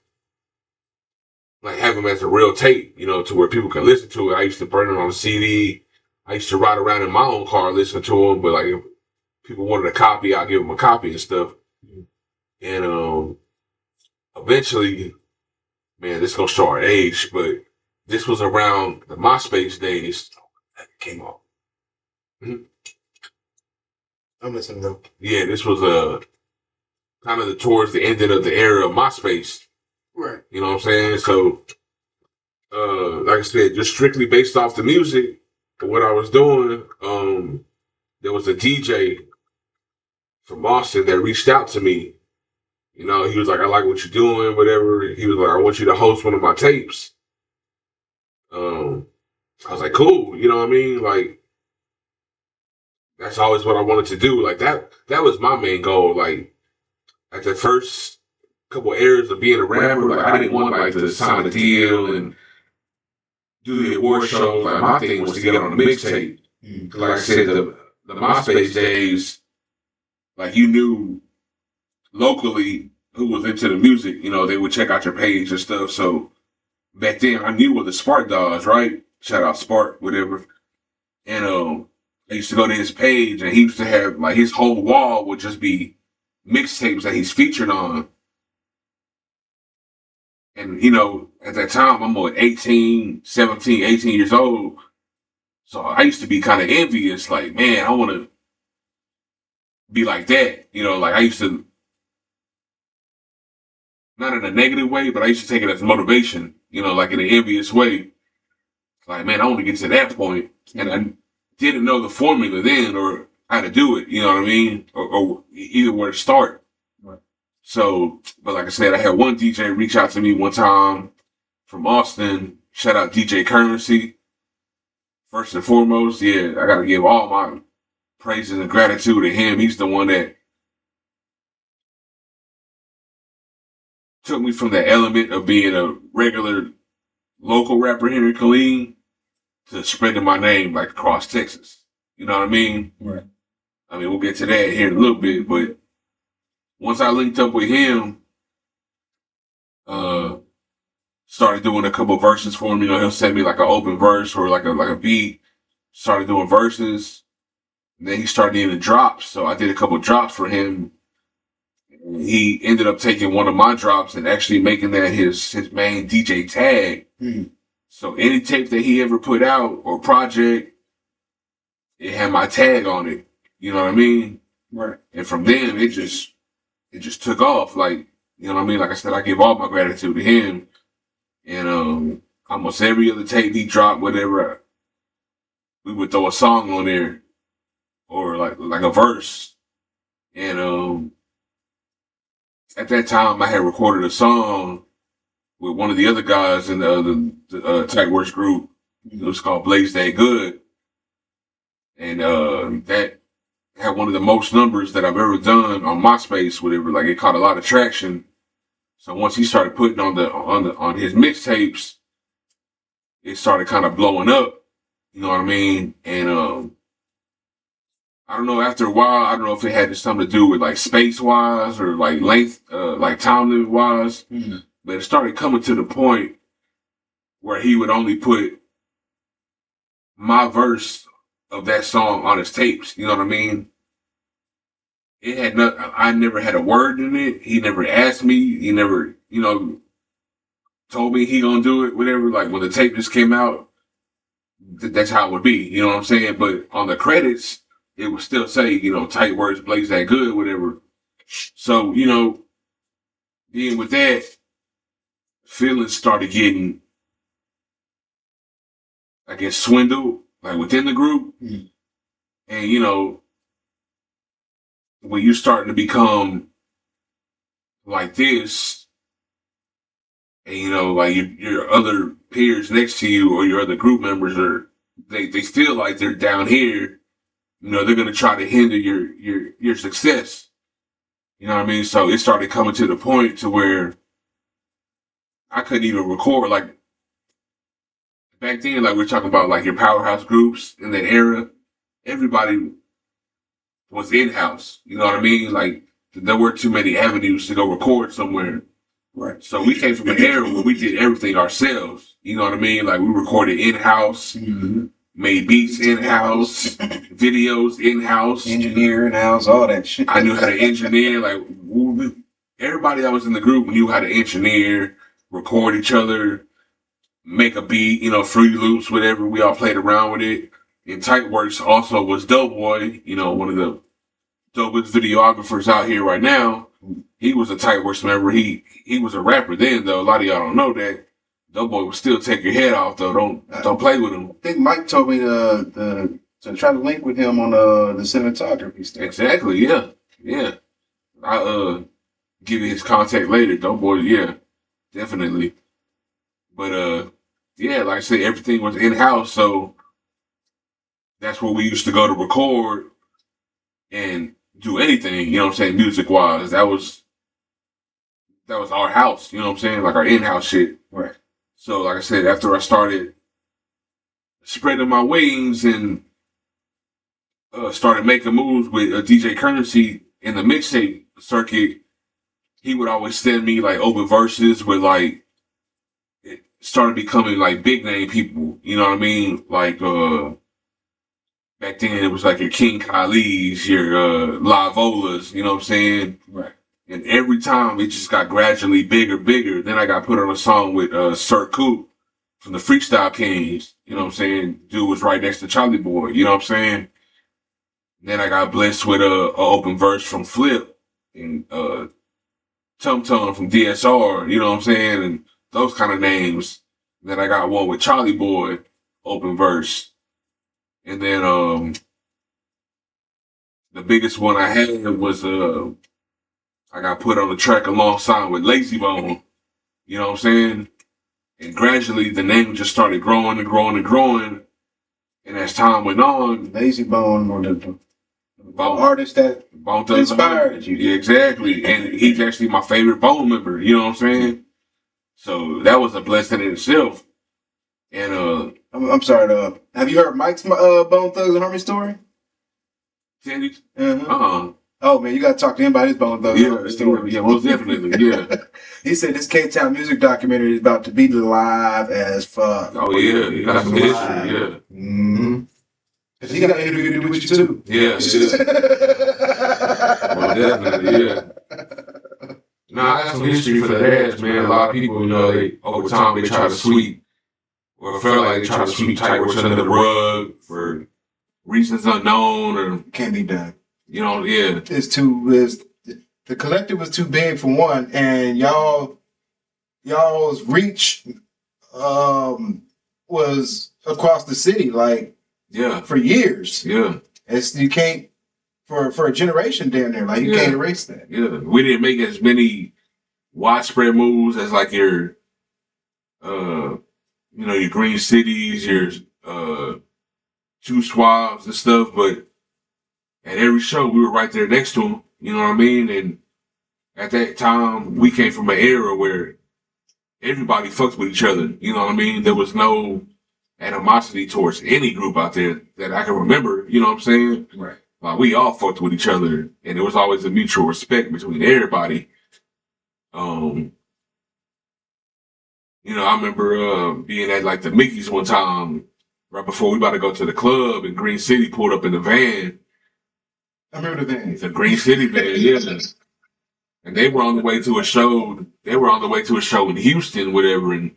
Speaker 3: like have them as a real tape, you know, to where people can listen to it. I used to burn it on a CD. I used to ride around in my own car listening to them, but like if people wanted a copy, I'd give them a copy and stuff. And eventually, man, this gonna show our age, but this was around the MySpace days. That came off.
Speaker 2: I'm listening though.
Speaker 3: Yeah, this was kind of towards the ending of the era of MySpace.
Speaker 2: Right.
Speaker 3: You know what I'm saying? So, like I said, just strictly based off the music, what I was doing, there was a DJ from Boston that reached out to me, You know, he was like, I like what you're doing, whatever. He was like, I want you to host one of my tapes. I was like, cool. You know what I mean? Like, that's always what I wanted to do. Like that was my main goal. Like at the first couple years of being a rapper, like I didn't want like to sign a deal and do the award shows. Like my thing was to get on a mixtape. Like I said, the MySpace days, like you knew locally who was into the music, you know, they would check out your page and stuff. So back then I knew what the Spark Dogs, right? Shout out Spark, whatever. And I used to go to his page and he used to have like his whole wall would just be mixtapes that he's featured on. And you know, at that time I'm what, 18, 17, 18 years old. So I used to be kind of envious, like, man, I want to be like that. You know, like I used to, not in a negative way, but I used to take it as motivation, you know, like in an envious way. Like, man, I want to get to that point. And I didn't know the formula then or how to do it, you know what I mean? Or either where to start. Right. So, but like I said, I had one DJ reach out to me one time from Austin. Shout out DJ Currency. First and foremost, yeah, I got to give all my praises and gratitude to him. He's the one that took me from the element of being a regular local rapper here in Killeen to spreading my name like across Texas. You know what I mean?
Speaker 2: Right.
Speaker 3: I mean, we'll get to that here in a little bit, but once I linked up with him, started doing a couple verses for him. You know, he'll send me like an open verse or like a beat. Started doing verses. And then he started getting drops, so I did a couple drops for him. He ended up taking one of my drops and actually making that his main DJ tag. Mm-hmm. So any tape that he ever put out or project, it had my tag on it. You know what I mean? Right. And from then it just took off. Like, you know what I mean? Like I said, I give all my gratitude to him. And almost every other tape he dropped, whatever, we would throw a song on there or like a verse. And at that time, I had recorded a song with one of the other guys in the Tight Works group. It was called Blaze That Good. And that had one of the most numbers that I've ever done on MySpace, whatever. Like, it caught a lot of traction. So once he started putting on his mixtapes, it started kind of blowing up. You know what I mean? And I don't know, after a while, I don't know if it had something to do with like space wise or like length, like time limit wise, but it started coming to the point where he would only put my verse of that song on his tapes. You know what I mean? It had not, I never had a word in it. He never asked me. He never, you know, told me he gonna do it, whatever. Like when the tape just came out, that's how it would be. You know what I'm saying? But on the credits, it would still say, you know, Tight Words, Blaze That Good, whatever. So, you know, being with that, feelings started getting, I guess, swindled, like within the group. Mm-hmm. And, you know, when you're starting to become like this, and, you know, like your other peers next to you or your other group members they feel like they're down here, you know, they're going to try to hinder your success. You know what I mean? So it started coming to the point to where I couldn't even record. Like back then, like we were talking about like your powerhouse groups in that era, everybody was in-house. You know what I mean? Like there weren't too many avenues to go record somewhere. Right. So we came from an era where we did everything ourselves. You know what I mean? Like we recorded in-house, made beats in-house, videos in-house.
Speaker 2: Engineer in-house, all that shit.
Speaker 3: I knew how to engineer. Like everybody that was in the group knew how to engineer, record each other, make a beat, you know, Fruity Loops, whatever. We all played around with it. And Tight Works also was Doughboy, you know, one of the dopest videographers out here right now. He was a Tight Works member. He was a rapper then, though. A lot of y'all don't know that. Doughboy would still take your head off, though. Don't play with him.
Speaker 2: I think Mike told me to try to link with him on the cinematography stuff.
Speaker 3: Exactly, yeah. I give you his contact later. Dope boy, yeah, definitely. But yeah, like I said, everything was in house, so that's where we used to go to record and do anything. You know what I'm saying, music wise. That was our house. You know what I'm saying, like our in house shit.
Speaker 2: Right.
Speaker 3: So like I said, after I started spreading my wings and started making moves with DJ Currency in the mixtape circuit, he would always send me like open verses with like it started becoming like big name people. You know what I mean? Like back then it was like your King Khalid's, your Lavolas. You know what I'm saying?
Speaker 2: Right.
Speaker 3: And every time it just got gradually bigger. Then I got put on a song with Sir Coop from the Freestyle Kings. You know what I'm saying? Dude was right next to Charlie Boy. You know what I'm saying? Then I got blessed with a open verse from Flip and Tum Tum from DSR. You know what I'm saying? And those kind of names. Then I got one with Charlie Boy, open verse. And then the biggest one I had was I got put on the track alongside with Lazy Bone. You know what I'm saying? And gradually the name just started growing and growing and growing. And as time went on,
Speaker 2: Lazy Bone or the
Speaker 3: Bone,
Speaker 2: artist that
Speaker 3: Bone Thugs
Speaker 2: inspired you.
Speaker 3: Yeah, exactly. And he's actually my favorite Bone member. You know what I'm saying? So that was a blessing in itself. And
Speaker 2: I'm sorry. Have you heard Mike's Bone Thugs and Harmony story?
Speaker 3: Teddy?
Speaker 2: Uh-huh. Oh man, you gotta talk to him about his Bone Thugs and Harmony story.
Speaker 3: Yeah, most definitely. Yeah.
Speaker 2: He said this K-Town music documentary is about to be live as fuck.
Speaker 3: Oh yeah, you got some history. Yeah.
Speaker 2: Mm-hmm. He got an interview to do with you too.
Speaker 3: Yeah. Well, definitely, yeah. Nah, I got some history for the ass, man. A lot of people, you know, they over time they try to sweep, or felt like they try to sweep tight works under the rug for reasons unknown, or
Speaker 2: Can't be done.
Speaker 3: you know, yeah,
Speaker 2: The collective was too big for one, and y'all's reach was across the city like
Speaker 3: yeah,
Speaker 2: for years.
Speaker 3: yeah,
Speaker 2: You can't for a generation down there. Like you
Speaker 3: Yeah.
Speaker 2: can't erase that.
Speaker 3: yeah. We didn't make as many widespread moves as like your, you know, your Green Cities, your Two Swabs and stuff, but at every show we were right there next to them. You know what I mean? And at that time, we came from an era where everybody fucked with each other. You know what I mean? There was no animosity towards any group out there that I can remember. You know what I'm saying?
Speaker 2: Right.
Speaker 3: We all fucked with each other, and there was always a mutual respect between everybody. You know, I remember being at like the Mickey's one time, right before we about to go to the club, and Green City pulled up in the van.
Speaker 2: I remember the van.
Speaker 3: The Green City van, yeah. And they were on the way to a show. They were on the way to a show in Houston, whatever. And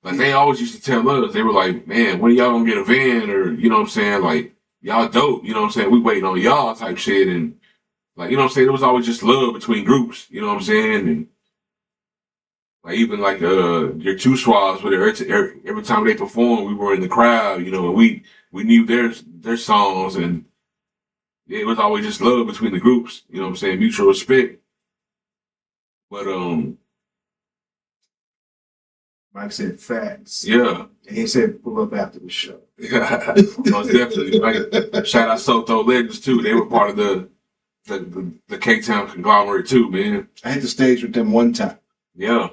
Speaker 3: like they always used to tell us, they were like, "Man, when y'all gonna get a van?" Or you know what I'm saying? Like y'all dope. You know what I'm saying? We waiting on y'all type shit. And like you know what I'm saying? There was always just love between groups. You know what I'm saying? And like even like your Two Swabs, whatever. Every time they performed, we were in the crowd. You know, and we knew their songs, and it was always just love between the groups. You know what I'm saying? Mutual respect. But
Speaker 2: Mike said facts.
Speaker 3: yeah.
Speaker 2: And he said pull up after the show.
Speaker 3: Most definitely. Right? Shout out Soto Legends too. They were part of the K-Town conglomerate too, man.
Speaker 2: I hit the stage with them one time.
Speaker 3: Yeah.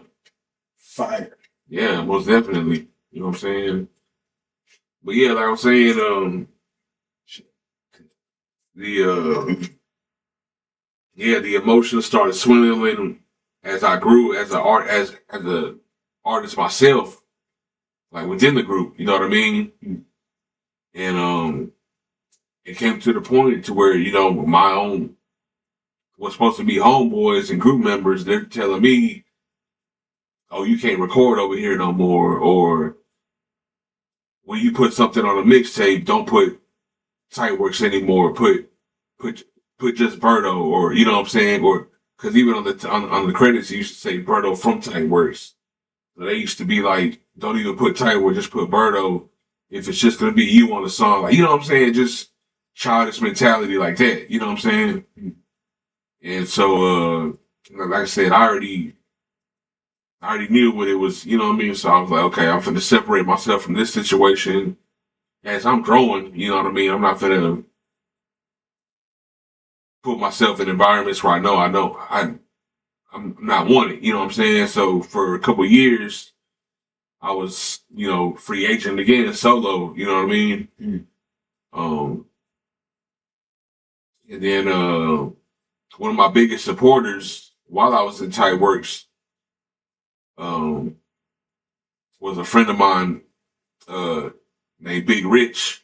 Speaker 2: Fire.
Speaker 3: Yeah, most definitely. You know what I'm saying? But yeah, like I was saying, the emotions started swelling as I grew as a artist myself, like within the group, you know what I mean? And it came to the point to where, you know, my own was supposed to be homeboys and group members, they're telling me, "Oh, you can't record over here no more," or when you put something on a mixtape, don't put Tightworks anymore. Put just Berto, or you know what I'm saying, or because even on the credits, it used to say Berto from Tightworks. So they used to be like, don't even put Tightworks, just put Berto. If it's just gonna be you on the song, like you know what I'm saying, just childish mentality like that. You know what I'm saying? And so like I said, I already knew what it was, you know what I mean? So I was like, okay, I'm finna separate myself from this situation as I'm growing, you know what I mean? I'm not finna put myself in environments where I'm not wanted, you know what I'm saying? So for a couple of years, I was, free agent again, solo, you know what I mean? Um, and then one of my biggest supporters while I was in Tight Works um, was a friend of mine named Big Rich.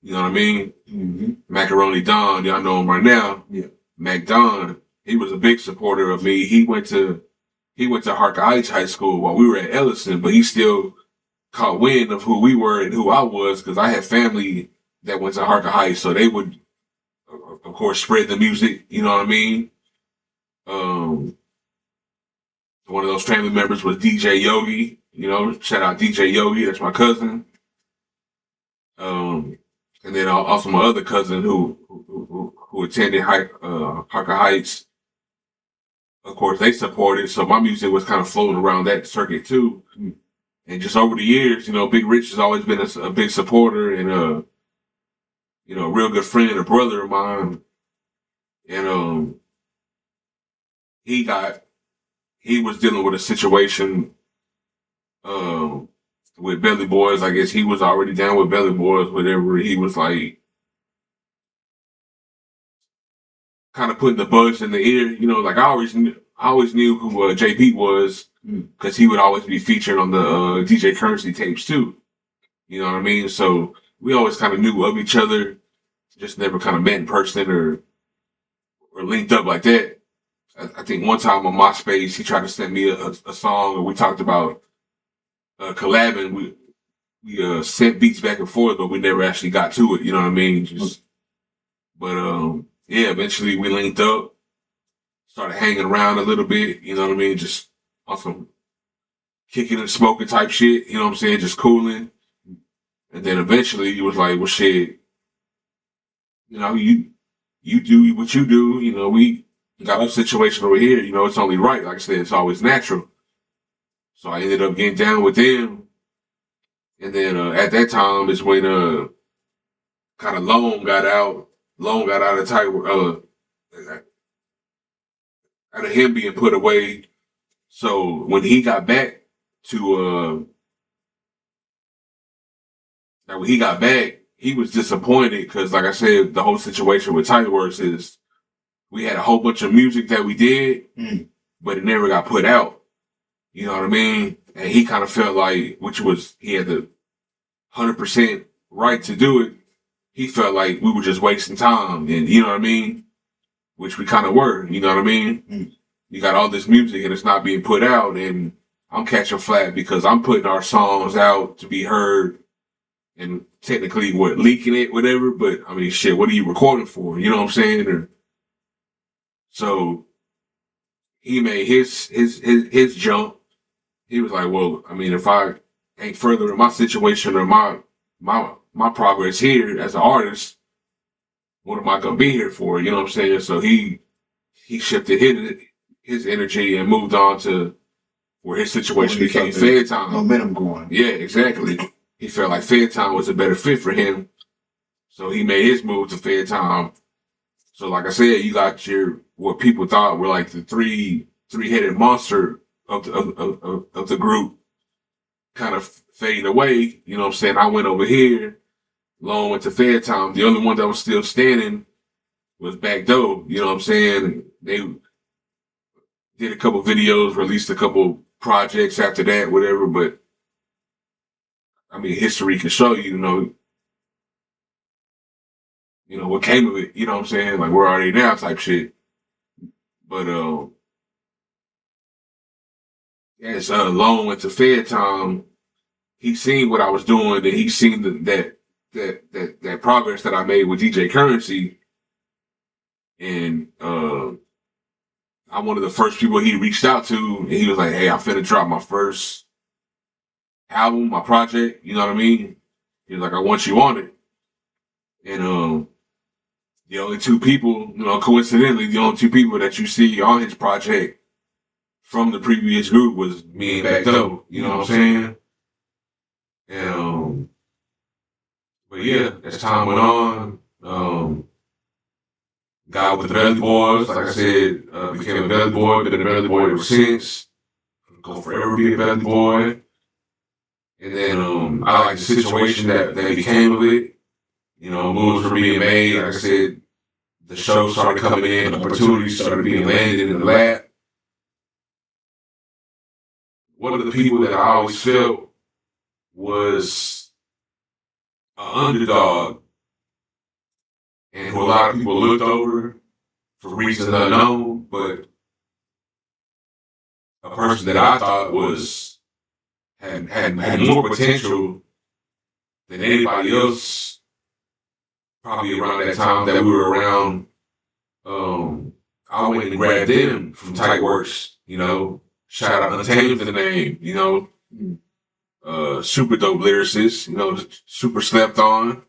Speaker 3: You know what I mean? Macaroni Don, y'all know him right now.
Speaker 2: Yeah.
Speaker 3: Mac Don, he was a big supporter of me. He went to Harker Heights High School while we were at Ellison, but he still caught wind of who we were and who I was because I had family that went to Harker Heights, so they would, of course, spread the music. You know what I mean? One of those family members was DJ Yogi. Shout out DJ Yogi. That's my cousin. And then also my other cousin who attended Harker Heights. Of course, they supported, so my music was kind of floating around that circuit too. And just over the years, Big Rich has always been a big supporter and a real good friend, a brother of mine. And he was dealing with a situation with Belly Boys. I guess he was already down with Belly Boys, whatever. He was like kind of putting the bugs in the ear, like I always knew who JP was because he would always be featured on the DJ Currency tapes too. You know what I mean? So we always kind of knew of each other, just never kind of met in person or linked up like that. I think one time on MySpace, he tried to send me a song, and we talked about collabing. We sent beats back and forth, but we never actually got to it. You know what I mean? But yeah, eventually we linked up, started hanging around a little bit. You know what I mean? Just on some kicking and smoking type shit. You know what I'm saying? Just cooling. And then eventually he was like, "Well, shit, you do what you do. We got a situation over here. It's only right. Like I said, it's always natural." So I ended up getting down with them. And then at that time is when kind of Long got out. Long got out of tight out of him being put away. So when he got back to when he got back, he was disappointed because, like I said, the whole situation with Tight Works is we had a whole bunch of music that we did, but it never got put out. You know what I mean? And he kind of felt like, he had the 100% right to do it. He felt like we were just wasting time, and you know what I mean? Which we kind of were, you know what I mean? You got all this music and it's not being put out, and I'm catching flat because I'm putting our songs out to be heard and technically leaking it, whatever. But I mean, shit, what are you recording for? You know what I'm saying? So he made his jump. He was like, well, I mean, if I ain't further in my situation or my progress here as an artist, what am I gonna be here for? You know what I'm saying? So he shifted his energy and moved on to where his situation became Fed Time.
Speaker 2: Momentum going.
Speaker 3: Yeah, exactly. He felt like Fed Time was a better fit for him. So he made his move to Fed Time. So like I said, you got what people thought were like the three-headed monster of the group kind of fading away. You know what I'm saying? I went over here, Long went to Fed Time. The only one that was still standing was Back Doe. You know what I'm saying? They did a couple videos, released a couple projects after that, whatever. But I mean, history can show you, what came of it. You know what I'm saying? Like we're already now type shit. But as Long went to Fed Time, he seen what I was doing, and he seen that progress that I made with DJ Currency, and I'm one of the first people he reached out to, and he was like, "Hey, I'm finna drop my first album, my project." You know what I mean? He was like, "I want you on it," and the only two people, coincidentally, the only two people that you see on his project from the previous group was me and Berto. You know what I'm saying? And but yeah, as time went on, got with the Belly Boys. Like I said, became a Belly Boy. Been a Belly Boy ever since. Gonna forever be a Belly Boy. And then I like the situation that became of it. You know, moves were being made. Like I said, the show started coming in, opportunities started being landed in the lap. One of the people that I always felt was an underdog and who a lot of people looked over for reasons unknown, but a person that I thought had more potential than anybody else probably around that time that we were around. I went and grabbed them from Tight Works, you know. Shout out Untamed the name, you know. Super dope lyricist, you know, super slept on.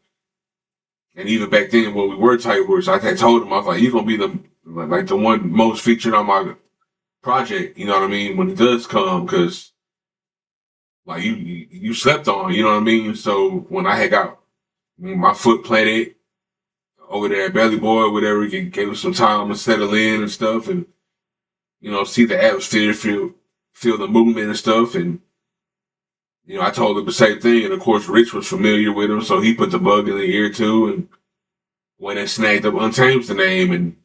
Speaker 3: And even back then when we were Tight Works, I had told him, I was like, you're gonna be the one most featured on my project, you know what I mean, when it does come, because like you slept on, you know what I mean? So when I had got my foot planted over there at Belly Boy, whatever, gave him some time to settle in and stuff, and you know, see the atmosphere, feel the movement and stuff, and you know, I told him the same thing, and of course Rich was familiar with him, so he put the bug in the ear too, and went and snagged up Untamed the name and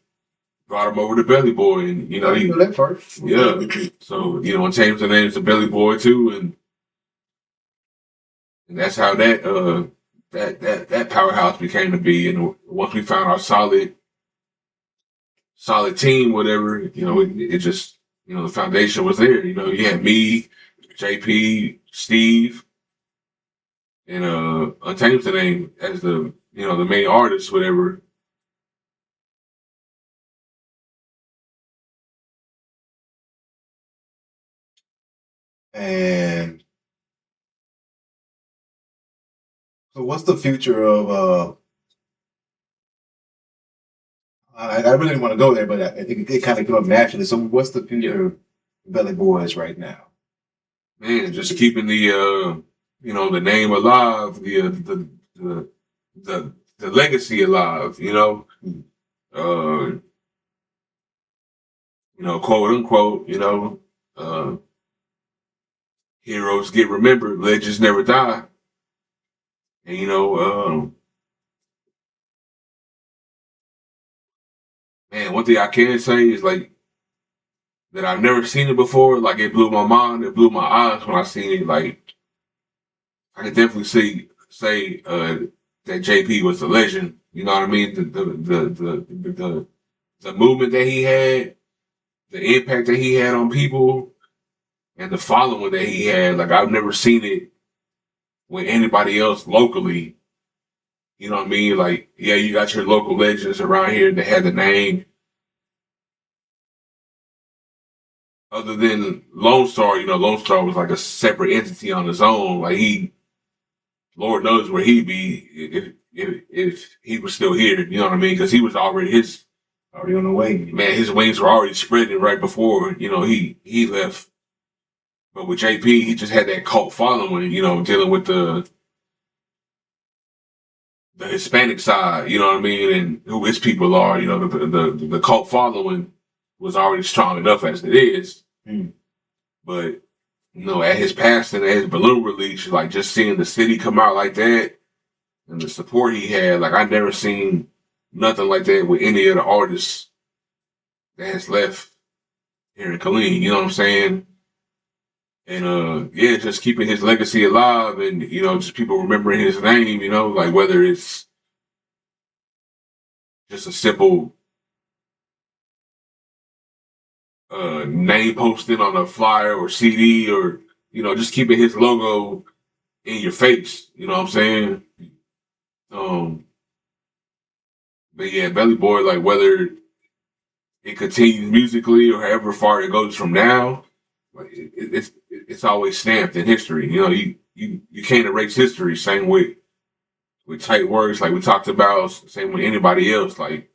Speaker 3: brought him over to Belly Boy, and you know,
Speaker 2: I know that part.
Speaker 3: yeah. So you know, Untamed the name's the Belly Boy too, and that's how that powerhouse became to be. And once we found our solid team, whatever, you know, it just, you know, the foundation was there. You know, you had me, JP, Steve, and Untamed the name as the, you know, the main artist, whatever.
Speaker 2: And so, what's the future of? I really didn't want to go there, but I think it kind of came up naturally. So, what's the future of Belly Boys right now?
Speaker 3: Man, just keeping the you know, the name alive, the legacy alive, you know. You know, quote unquote, you know, heroes get remembered, legends never die. And you know, man, one thing I can say is like that I've never seen it before. Like it blew my mind, it blew my eyes when I seen it. Like I could definitely say that JP was a legend. You know what I mean? The movement that he had, the impact that he had on people, and the following that he had. Like I've never seen it with anybody else locally. You know what I mean? Like, yeah, you got your local legends around here that had the name. Other than Lone Star, you know, Lone Star was like a separate entity on his own. Like Lord knows where he'd be if he was still here. You know what I mean? Because he was already
Speaker 2: Already on the way.
Speaker 3: man. His wings were already spreading right before you know he left. But with JP, he just had that cult following. You know, dealing with the Hispanic side. You know what I mean, and who his people are. You know, the cult following was already strong enough as it is. But you know, at his passing, at his balloon release, like just seeing the city come out like that and the support he had, like I never seen nothing like that with any of the artists that has left here in Killeen. You know what I'm saying? And yeah, just keeping his legacy alive, and you know, just people remembering his name. You know, like whether it's just a simple name posting on a flyer or CD, or you know, just keeping his logo in your face. You know what I'm saying? But yeah, Belly Boy, like whether it continues musically or however far it goes from now, like it's always stamped in history. You know, you can't erase history. Same with Tight Words, like we talked about. Same with anybody else. Like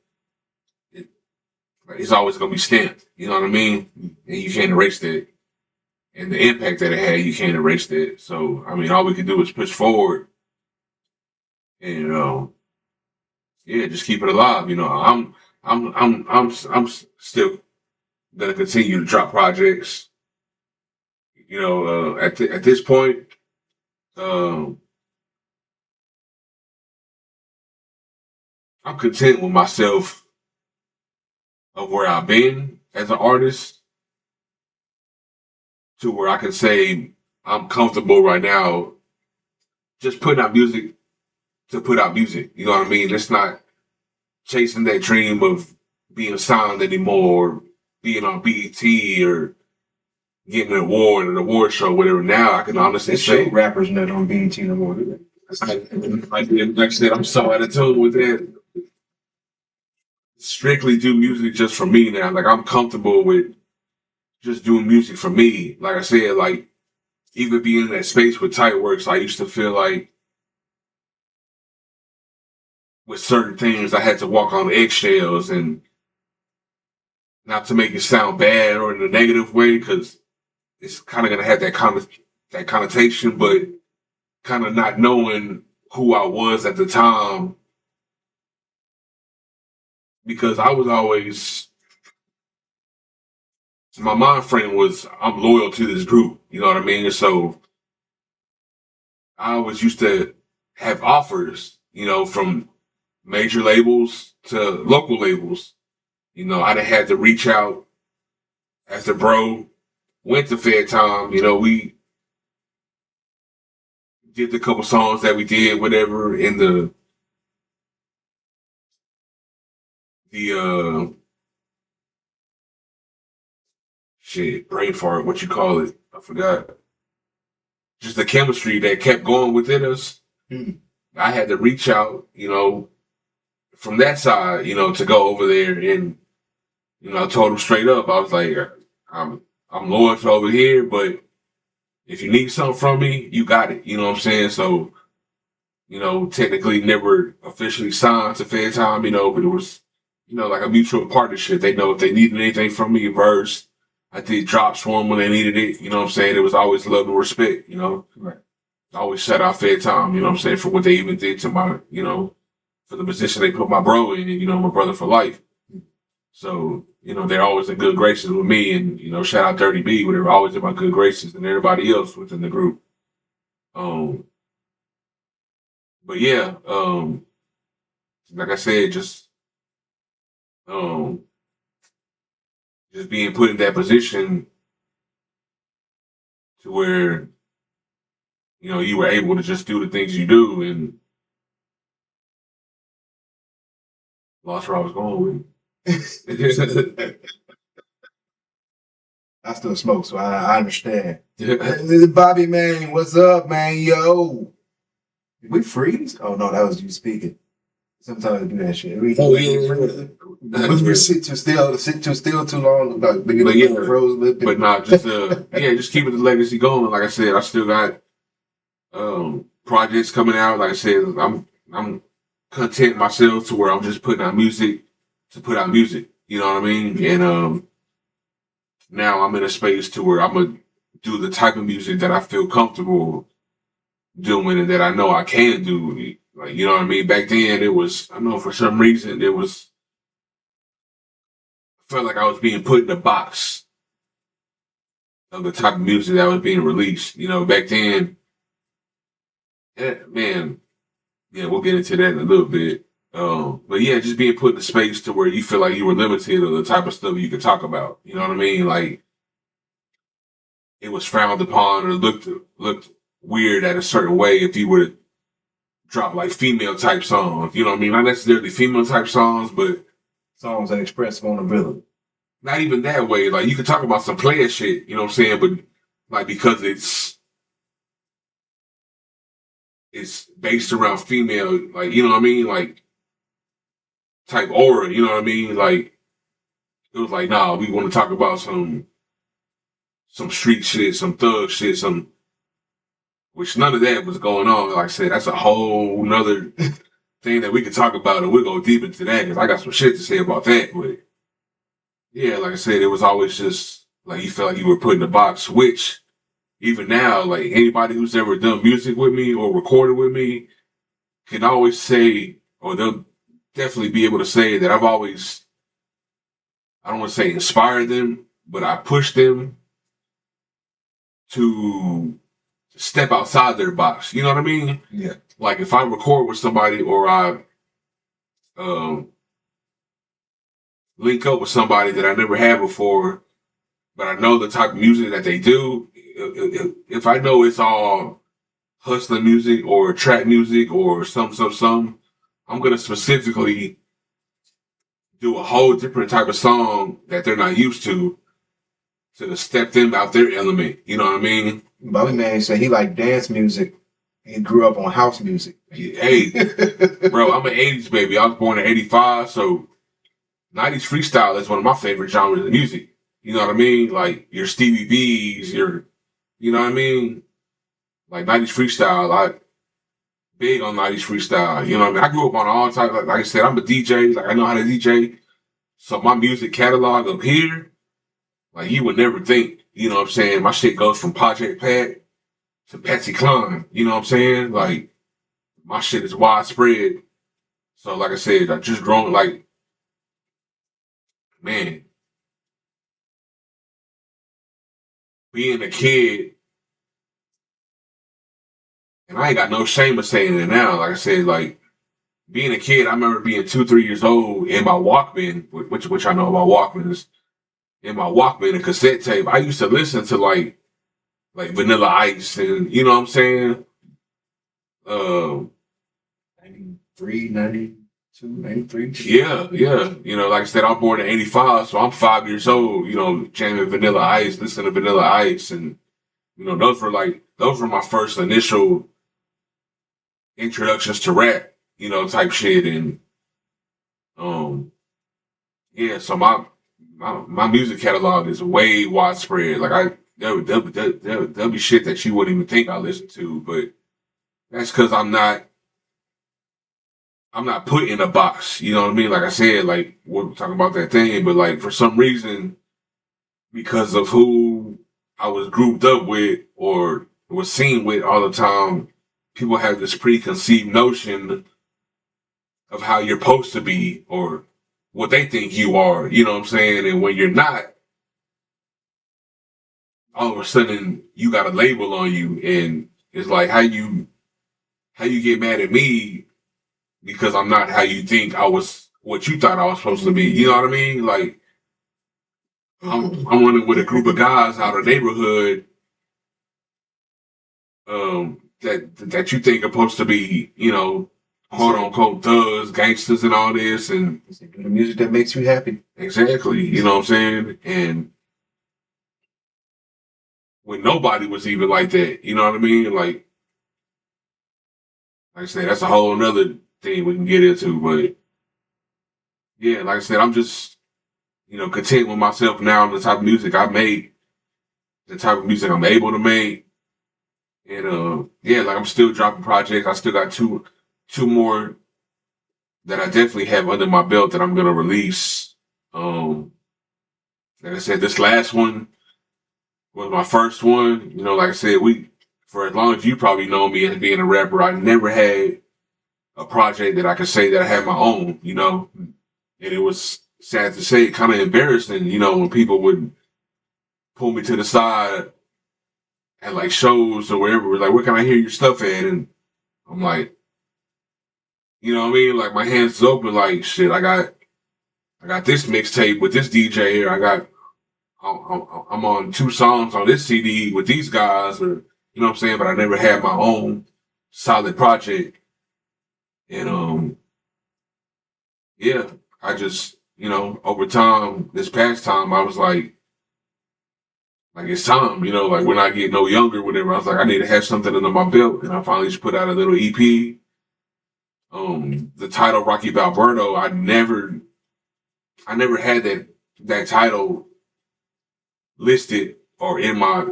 Speaker 3: it's always gonna be stamped. You know what I mean? And you can't erase that. And the impact that it had, you can't erase that. So I mean, all we can do is push forward and yeah, just keep it alive. You know, I'm still gonna continue to drop projects. You know, at this point, um, I'm content with myself of where I've been as an artist to where I can say I'm comfortable right now just putting out music to put out music. You know what I mean? It's not chasing that dream of being signed anymore, or being on BET or getting an award or an award show, whatever. Now I can honestly say
Speaker 2: rappers not on BET no more.
Speaker 3: like I said, I'm so out of tune with that. Strictly do music just for me now. Like I'm comfortable with just doing music for me. Like I said, like even being in that space with Tight Works, I used to feel like with certain things I had to walk on eggshells, and not to make it sound bad or in a negative way, because it's kind of gonna have that connotation, but kind of not knowing who I was at the time, because I was always my mind frame was I'm loyal to this group. You know what I mean? So I always used to have offers, you know, from major labels to local labels. You know, I done had to reach out after Bro went to Fair Time. You know, we did the couple songs that we did, whatever, in the shit, brain fart, what you call it? I forgot. Just the chemistry that kept going within us.
Speaker 2: Hmm.
Speaker 3: I had to reach out, you know, from that side, you know, to go over there, and you know, I told him straight up, I was like, I'm loyal to over here, but if you need something from me, you got it. You know what I'm saying? So, you know, technically never officially signed to Fair Time, you know, but it was, you know, like a mutual partnership. They know if they needed anything from me, verse, I did drops for them when they needed it. You know what I'm saying? It was always love and respect, you know.
Speaker 2: Right.
Speaker 3: I always shout out Fair Time, you know what I'm saying, for what they even did to my, you know, for the position they put my bro in, you know, my brother for life. So, you know, they're always in good graces with me, and, you know, shout out Dirty B, but they're always in my good graces and everybody else within the group. But yeah, like I said, um, just being put in that position to where, you know, you were able to just do the things you do, and lost where I was going with.
Speaker 2: I still smoke, so I understand. Bobby, man, what's up, man? Yo, did we freeze? Oh no, that was you speaking. Sometimes I do that shit. We sit too still too long. Like,
Speaker 3: But yeah,
Speaker 2: froze
Speaker 3: but nah, just yeah, just keeping the legacy going. Like I said, I still got projects coming out. Like I said, I'm content myself to where I'm just putting out music to put out music. You know what I mean? And now I'm in a space to where I'm gonna do the type of music that I feel comfortable doing and that I know I can do. Like, you know what I mean? Back then it was, I know for some reason it was, I felt like I was being put in a box of the type of music that was being released. You know, back then, man, yeah, we'll get into that in a little bit. But yeah, just being put in a space to where you feel like you were limited on the type of stuff you could talk about. You know what I mean? Like it was frowned upon or looked weird at a certain way if you were to drop like female type songs. You know what I mean? Not necessarily female type songs, but
Speaker 2: songs that express vulnerability.
Speaker 3: not even that way. Like you could talk about some player shit, you know what I'm saying? But like because it's based around female, like, you know what I mean? Like type aura, you know what I mean? Like it was like, nah, we want to talk about some street shit, some thug shit, which none of that was going on. Like I said, that's a whole nother thing that we could talk about, and we'll go deep into that because I got some shit to say about that. But yeah, like I said, it was always just like you felt like you were put in a box, which even now, like anybody who's ever done music with me or recorded with me can always say, or they'll definitely be able to say that I've always, I don't want to say inspired them, but I pushed them to step outside their box. You know what I mean?
Speaker 2: Yeah.
Speaker 3: Like if I record with somebody or I um, link up with somebody that I never had before, but I know the type of music that they do. If I know it's all hustling music or trap music or some, I'm gonna specifically do a whole different type of song that they're not used to step them out their element. You know what I mean?
Speaker 2: My man said he like dance music. He grew up on house music.
Speaker 3: Hey, bro, I'm an 80s baby. I was born in 85, so 90s freestyle is one of my favorite genres of music. You know what I mean? Like your Stevie B's, you know what I mean? Like 90s freestyle, I big on 90s freestyle. You know what I mean? I grew up on all types. Like I said, I'm a DJ. Like I know how to DJ. So my music catalog up here, like you would never think. You know what I'm saying? My shit goes from Project Pat to Patsy Cline. You know what I'm saying? Like my shit is widespread. So like I said, I just grown like, man, being a kid, and I ain't got no shame of saying it now. Like I said, like being a kid, I remember being 2, 3 years old in my Walkman, which I know about Walkmans. In my Walkman, a cassette tape, I used to listen to like Vanilla Ice, and you know what I'm saying.
Speaker 2: 93, 92, 93.
Speaker 3: Yeah, yeah. You know, like I said, I'm born in '85, so I'm 5 years old. You know, jamming Vanilla Ice, listening to Vanilla Ice, and you know, those were my first initial introductions to rap. You know, type shit, and um, yeah. So my music catalog is way widespread. Like there'll be shit that you wouldn't even think I listen to, but that's because I'm not put in a box. You know what I mean? Like I said, like we're talking about that thing, but like for some reason, because of who I was grouped up with or was seen with all the time, people have this preconceived notion of how you're supposed to be or what they think you are. You know what I'm saying? And when you're not, all of a sudden you got a label on you, and it's like how you get mad at me because I'm not how you think I was, what you thought I was supposed to be. You know what I mean? Like I'm running with a group of guys out of the neighborhood that you think are supposed to be, you know, quote unquote thugs, gangsters, and all this, and
Speaker 2: The music that makes you happy.
Speaker 3: exactly, you know what I'm saying? And when nobody was even like that, you know what I mean? Like I said, that's a whole another thing we can get into, but yeah, like I said, I'm just, you know, content with myself now and the type of music I make, the type of music I'm able to make. And yeah, like I'm still dropping projects. I still got two more that I definitely have under my belt that I'm gonna release. Like I said, this last one was my first one. You know, like I said, for as long as you probably know me as being a rapper, I never had a project that I could say that I had my own, you know. And it was sad to say, kind of embarrassing, you know, when people would pull me to the side at like shows or wherever, like, where can I hear your stuff at? And I'm like, you know what I mean? Like my hands is open, like shit. I got this mixtape with this DJ here. I'm on 2 songs on this CD with these guys, or you know what I'm saying. But I never had my own solid project, and yeah, I just over time, this past time, I was like it's time, like when I get no younger, whatever. I was like, I need to have something under my belt, and I finally just put out a little EP. The title Rocky Berto, I never had that title listed or in my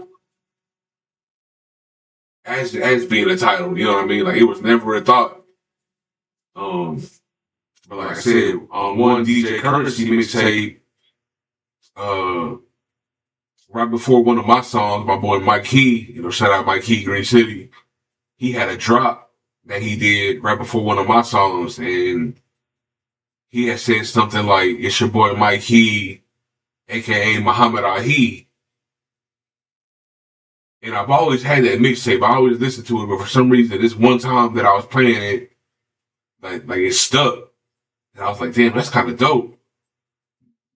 Speaker 3: as being a title. You know what I mean? Like it was never a thought. But like I said, on one DJ Courtesy mixtape, right before one of my songs, my boy Mike Key, shout out Mike Key, Green City, he had a drop that he did right before one of my songs, and he had said something like, "It's your boy Mike Key, aka Muhammad Ahi." And I've always had that mixtape. I always listened to it, but for some reason, this one time that I was playing it, like it stuck. And I was like, damn, that's kind of dope.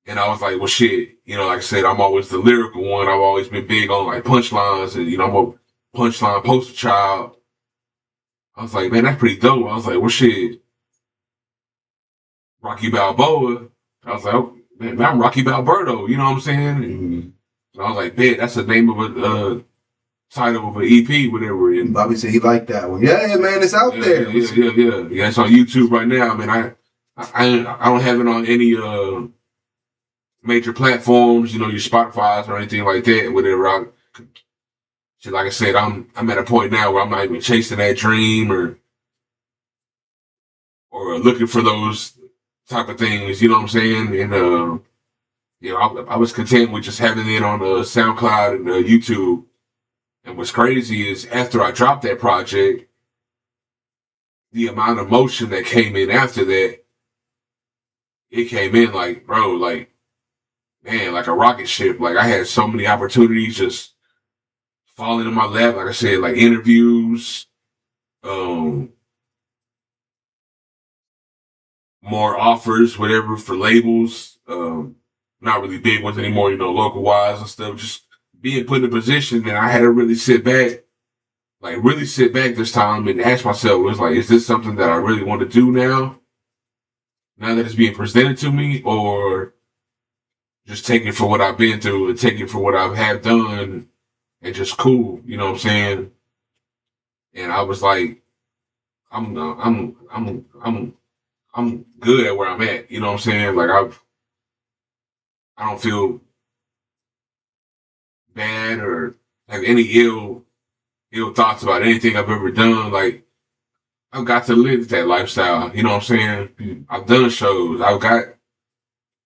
Speaker 3: And I was like, well, shit, like I said, I'm always the lyrical one. I've always been big on like punchlines, and I'm a punchline poster child. I was like, man, that's pretty dope. I was like, well, shit, Rocky Balboa. I was like, oh, man, I'm Rocky Balberto. You know what I'm saying? And I was like, man, that's the name of a title of an EP, whatever. And
Speaker 2: Bobby said he liked that one. Yeah, man, it's out there.
Speaker 3: Yeah. It's on YouTube right now. I mean, I don't have it on any major platforms, your Spotify's or anything like that. Whatever. Like I said, I'm at a point now where I'm not even chasing that dream or looking for those type of things. You know what I'm saying? And I was content with just having it on SoundCloud and YouTube. And what's crazy is after I dropped that project, the amount of motion that came in after that, it came in like, bro, like, man, like a rocket ship. Like I had so many opportunities just falling in my lap. Like I said, like interviews, more offers, whatever, for labels. Not really big ones anymore, local wise and stuff. Just being put in a position that I had to really sit back this time and ask myself, was like, is this something that I really want to do now? Now that it's being presented to me, or just take it for what I've been through and take it for what I have done and just cool, you know what I'm saying? And I was like, I'm good at where I'm at, you know what I'm saying? Like I don't feel bad or have any ill thoughts about anything I've ever done. Like I've got to live that lifestyle, you know what I'm saying? I've done shows, I've got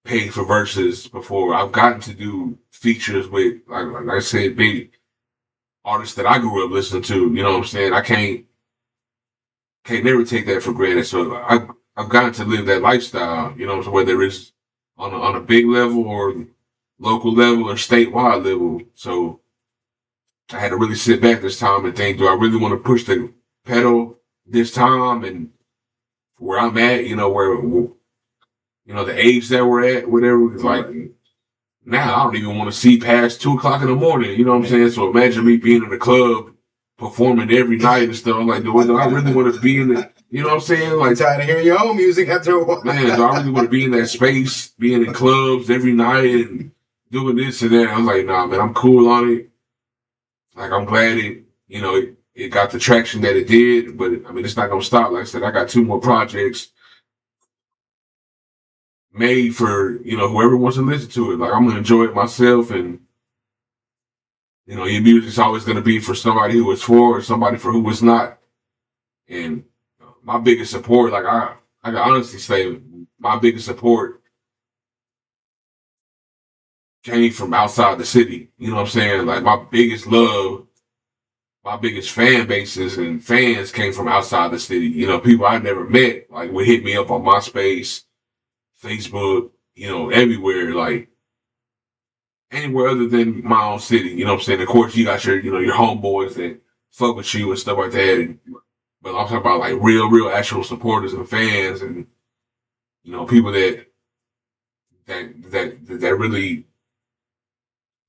Speaker 3: paid for verses before, I've gotten to do features with, like I said, big artists that I grew up listening to, you know what I'm saying? I can't never take that for granted. So I've gotten to live that lifestyle, so whether it's on a big level or local level or statewide level. So I had to really sit back this time and think, do I really want to push the pedal this time? And where I'm at, where, the age that we're at, whatever, it's like, now I don't even want to see past 2:00 in the morning, you know what I'm saying? So imagine me being in the club, performing every night and stuff. I'm like, do I really want to be in the, you know what I'm saying? Like,
Speaker 2: tired of hearing your own music after a while.
Speaker 3: Man, do I really want to be in that space, being in clubs every night and doing this and that? I was like, nah, man, I'm cool on it. Like, I'm glad it got the traction that it did, but I mean, it's not going to stop. Like I said, I got 2 more projects made for, whoever wants to listen to it. Like, I'm going to enjoy it myself, and, your music's always going to be for somebody who it's for or somebody for who it's not. And my biggest support, like, I can honestly say, my biggest support came from outside the city. You know what I'm saying? Like, my biggest love, my biggest fan bases and fans came from outside the city. People I never met, like, would hit me up on MySpace, Facebook, everywhere, like, anywhere other than my own city. You know what I'm saying? Of course, you got your, your homeboys that fuck with you and stuff like that. But I'm talking about, like, real actual supporters and fans and, people that really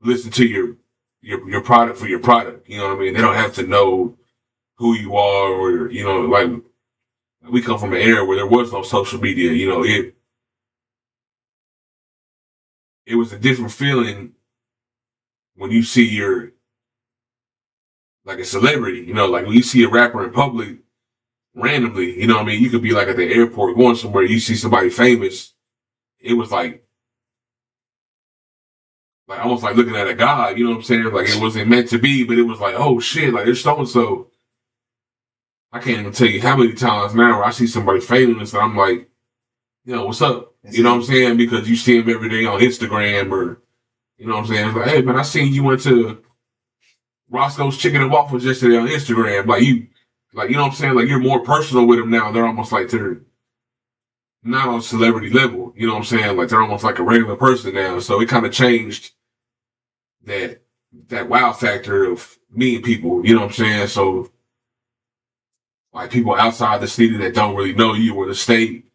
Speaker 3: listen to your product for your product. You know what I mean? They don't have to know who you are or, like, we come from an era where there was no social media. It was a different feeling when you see like a celebrity, like when you see a rapper in public randomly, you know what I mean? You could be like at the airport going somewhere, you see somebody famous. It was like almost like looking at a god, you know what I'm saying? Like it wasn't meant to be, but it was like, oh shit, like there's so-and-so. I can't even tell you how many times now where I see somebody famous and I'm like, what's up? You know what I'm saying? Because you see him every day on Instagram or You know what I'm saying? It's like, hey man, I seen you went to Roscoe's Chicken and Waffles yesterday on Instagram. Like you know what I'm saying? Like you're more personal with them now. They're almost like they're not on celebrity level. You know what I'm saying? Like they're almost like a regular person now. So it kind of changed that wow factor of meeting people. You know what I'm saying? So like people outside the city that don't really know you or the state,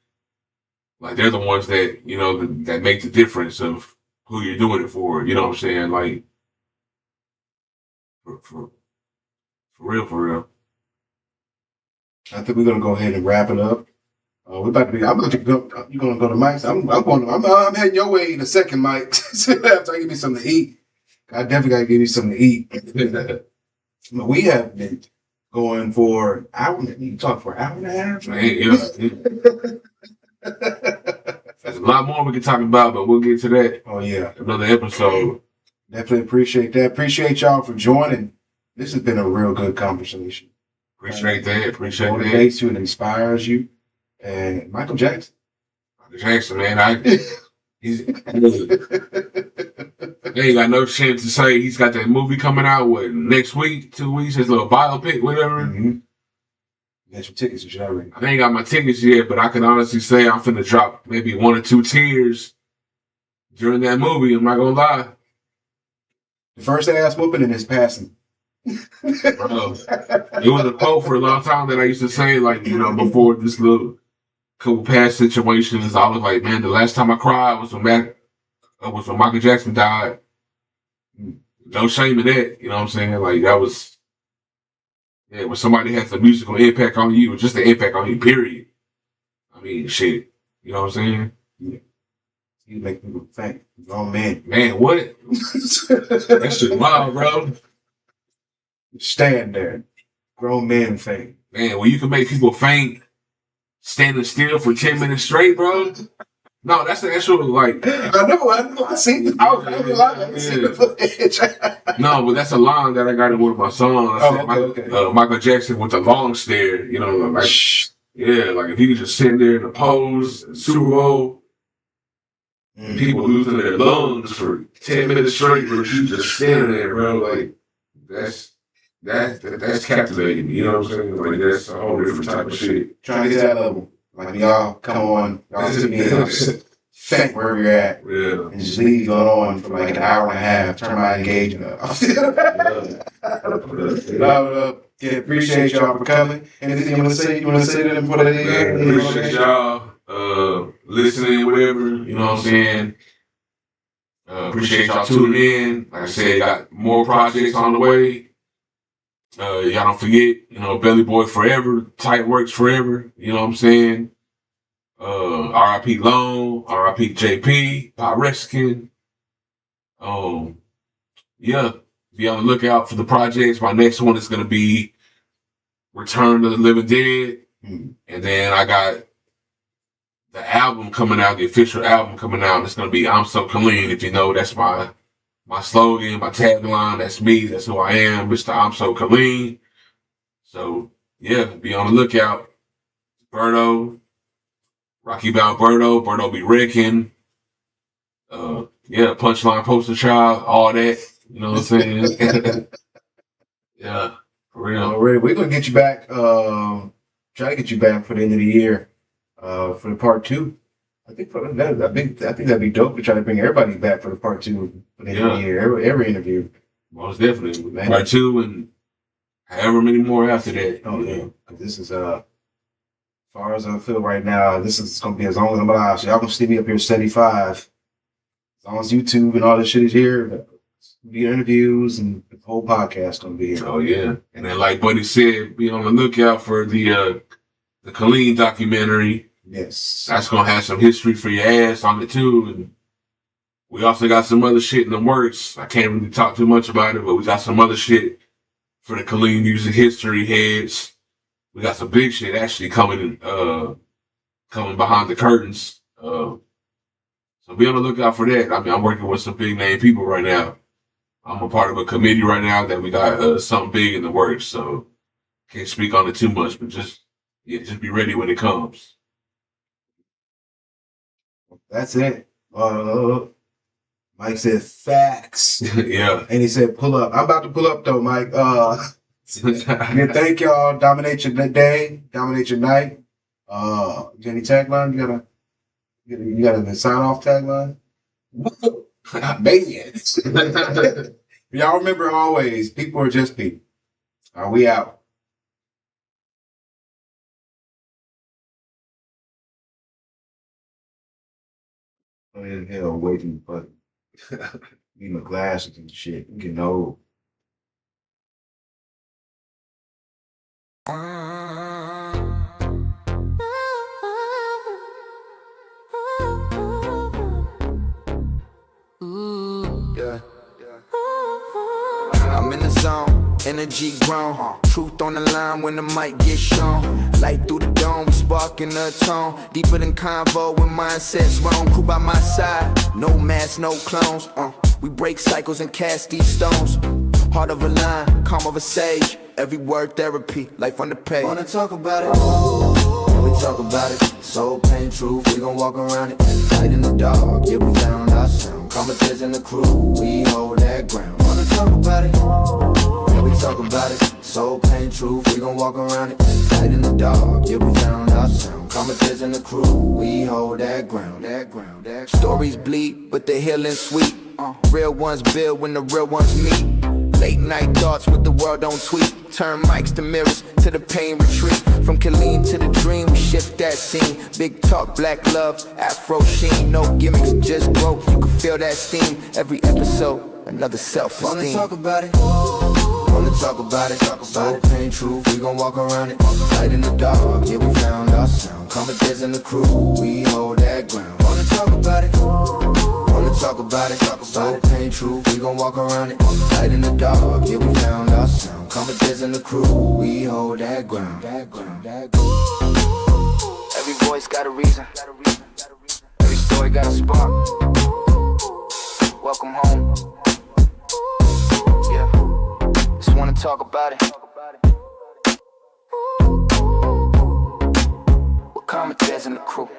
Speaker 3: like they're the ones that that make the difference of who you're doing it for. You know what I'm saying? Like for real, for real.
Speaker 2: I think we're gonna go ahead and wrap it up. We're about to be. I'm about to go. You're gonna go to Mike's. I'm going. I'm heading your way in a second, Mike. After I give me something to eat, I definitely gotta give you something to eat. But we have been going for an hour. You can talk for an hour and a half.
Speaker 3: Man, there's a lot more we can talk about, but we'll get to that.
Speaker 2: Oh yeah,
Speaker 3: another episode.
Speaker 2: Definitely appreciate that. Appreciate y'all for joining. This has been a real good conversation.
Speaker 3: Appreciate that. Appreciate that.
Speaker 2: It motivates you and inspires you. And Michael Jackson.
Speaker 3: Michael Jackson, man. He ain't got no shit to say. He's got that movie coming out next week, 2 weeks, his little biopic, whatever.
Speaker 2: Mm-hmm. Got your tickets, you already.
Speaker 3: I ain't got my tickets yet, but I can honestly say I'm finna drop maybe 1 or 2 tears during that movie. I'm not gonna lie.
Speaker 2: The first ass whooping in his passing.
Speaker 3: Bro, it was a quote for a long time that I used to say, like, before this little couple past situations. I was like, man, the last time I cried was when Michael Jackson died. No shame in that, you know what I'm saying? Like, that was, when somebody has a musical impact on you, or just an impact on you, period. I mean, shit, you know what I'm saying?
Speaker 2: Yeah. You make people think, oh man.
Speaker 3: Man, what? That shit wild, bro.
Speaker 2: Stand there. Grown men faint.
Speaker 3: Man, when you can make people faint standing still for 10 minutes straight, bro. No, that's the actual, like.
Speaker 2: I know. I seen it. I seen the footage.
Speaker 3: No, but that's a line that I got in one of my songs.
Speaker 2: Okay.
Speaker 3: Michael Jackson with the long stare, like, yeah, like if he could just sit there in a pose, Super Bowl, and people losing their lungs for 10 minutes straight, but you just standing there, bro, like, that's captivating, you know what I'm saying? Like, that's a whole different type of shit.
Speaker 2: Trying to get to that level. Like, y'all, come on. Y'all sit me and just think where you're at.
Speaker 3: Yeah.
Speaker 2: And just leave going on for like an hour and a half. Turn my engagement up. Yeah, appreciate y'all for coming. Anything you want to say? You want to say to them before they leave?
Speaker 3: Appreciate y'all listening, whatever, you know what I'm saying? Appreciate y'all tuning in. Like I said, got more projects on the way. Y'all don't forget, Belly Boy forever, Tight Works forever, you know what I'm saying? R.I.P. Long, R.I.P. JP, Pyrexican. Yeah, be on the lookout for the projects. My next one is going to be Return of the Living Dead. And then I got the album coming out, the official album coming out. It's going to be I'm So Clean. If you know, that's my slogan, my tagline. That's me. That's who I am, Mr. I'm So Clean. So, yeah, be on the lookout. Berto, Rocky Bout Berto, Berto be wrecking. Punchline Poster Child, all that. You know what I'm saying? Yeah, for real.
Speaker 2: Already, we're going to get you back, try to get you back for the end of the year for the part 2. I think that'd be dope to try to bring everybody back for the part 2 for the end of the year, every interview.
Speaker 3: Most definitely. Part 2 and however many more after that.
Speaker 2: Oh, yeah. This is, as far as I feel right now, this is going to be as long as I'm alive. So y'all going to see me up here 75. As long as YouTube and all this shit is here, the interviews and the whole podcast going to be here.
Speaker 3: Oh, yeah. And then like Buddy said, be on the lookout for the Colleen documentary.
Speaker 2: Yes.
Speaker 3: That's going to have some history for your ass on it, too. And we also got some other shit in the works. I can't really talk too much about it, but we got some other shit for the Colleen music history heads. We got some big shit actually coming behind the curtains. So be on the lookout for that. I mean, I'm working with some big name people right now. I'm a part of a committee right now that we got something big in the works. So can't speak on it too much, but just be ready when it comes.
Speaker 2: That's it. Mike said facts.
Speaker 3: Yeah.
Speaker 2: And he said pull up. I'm about to pull up though, Mike. Again, thank y'all. Dominate your day, dominate your night. You got any tagline? You got a sign off tagline? Man. Y'all remember always, people are just people. Are we out? I'm in hell waiting, but need my glasses and shit. I'm getting old.
Speaker 1: Yeah. I'm in the zone, energy grown. Truth on the line when the mic gets shown. Light through the dome, we sparking the tone. Deeper than convo when mindsets wrong. Crew by my side, no mask, no clones. We break cycles and cast these stones. Heart of a lion, calm of a sage. Every word therapy, life on the page. Wanna talk about it? Yeah, we talk about it. Soul, pain, truth, we gon' walk around it. Light in the dark, yeah, we found our sound. Commenters in the crew, we hold that ground. Wanna talk about it? Yeah, we talk about it. Soul, pain, truth, we gon' walk around it. Light in the dark, yeah, we found our sound. Commenters in the crew, we hold that ground. Stories bleed, but the healing sweet. Real ones build when the real ones meet. Late night thoughts with the world don't tweet. Turn mics to mirrors to the pain retreat. From Killeen to the dream, we shift that scene. Big talk, black love, afro sheen. No gimmicks, just growth, you can feel that steam. Every episode, another self-esteem. Wanna talk about it? Wanna talk about it? Soul, pain, truth, we gon' walk around it. Light in the dark, yeah, we found our sound. Commenters in the crew, we hold that ground. Wanna talk about it? Wanna talk about it? Soul, pain, truth, we gon' walk around it. Light in the dark, yeah, we found our sound. Commenters in the crew, we hold that ground. Every voice got a reason. Every story got a spark. Welcome home. Yeah, just wanna talk about it. With commenters in the crew.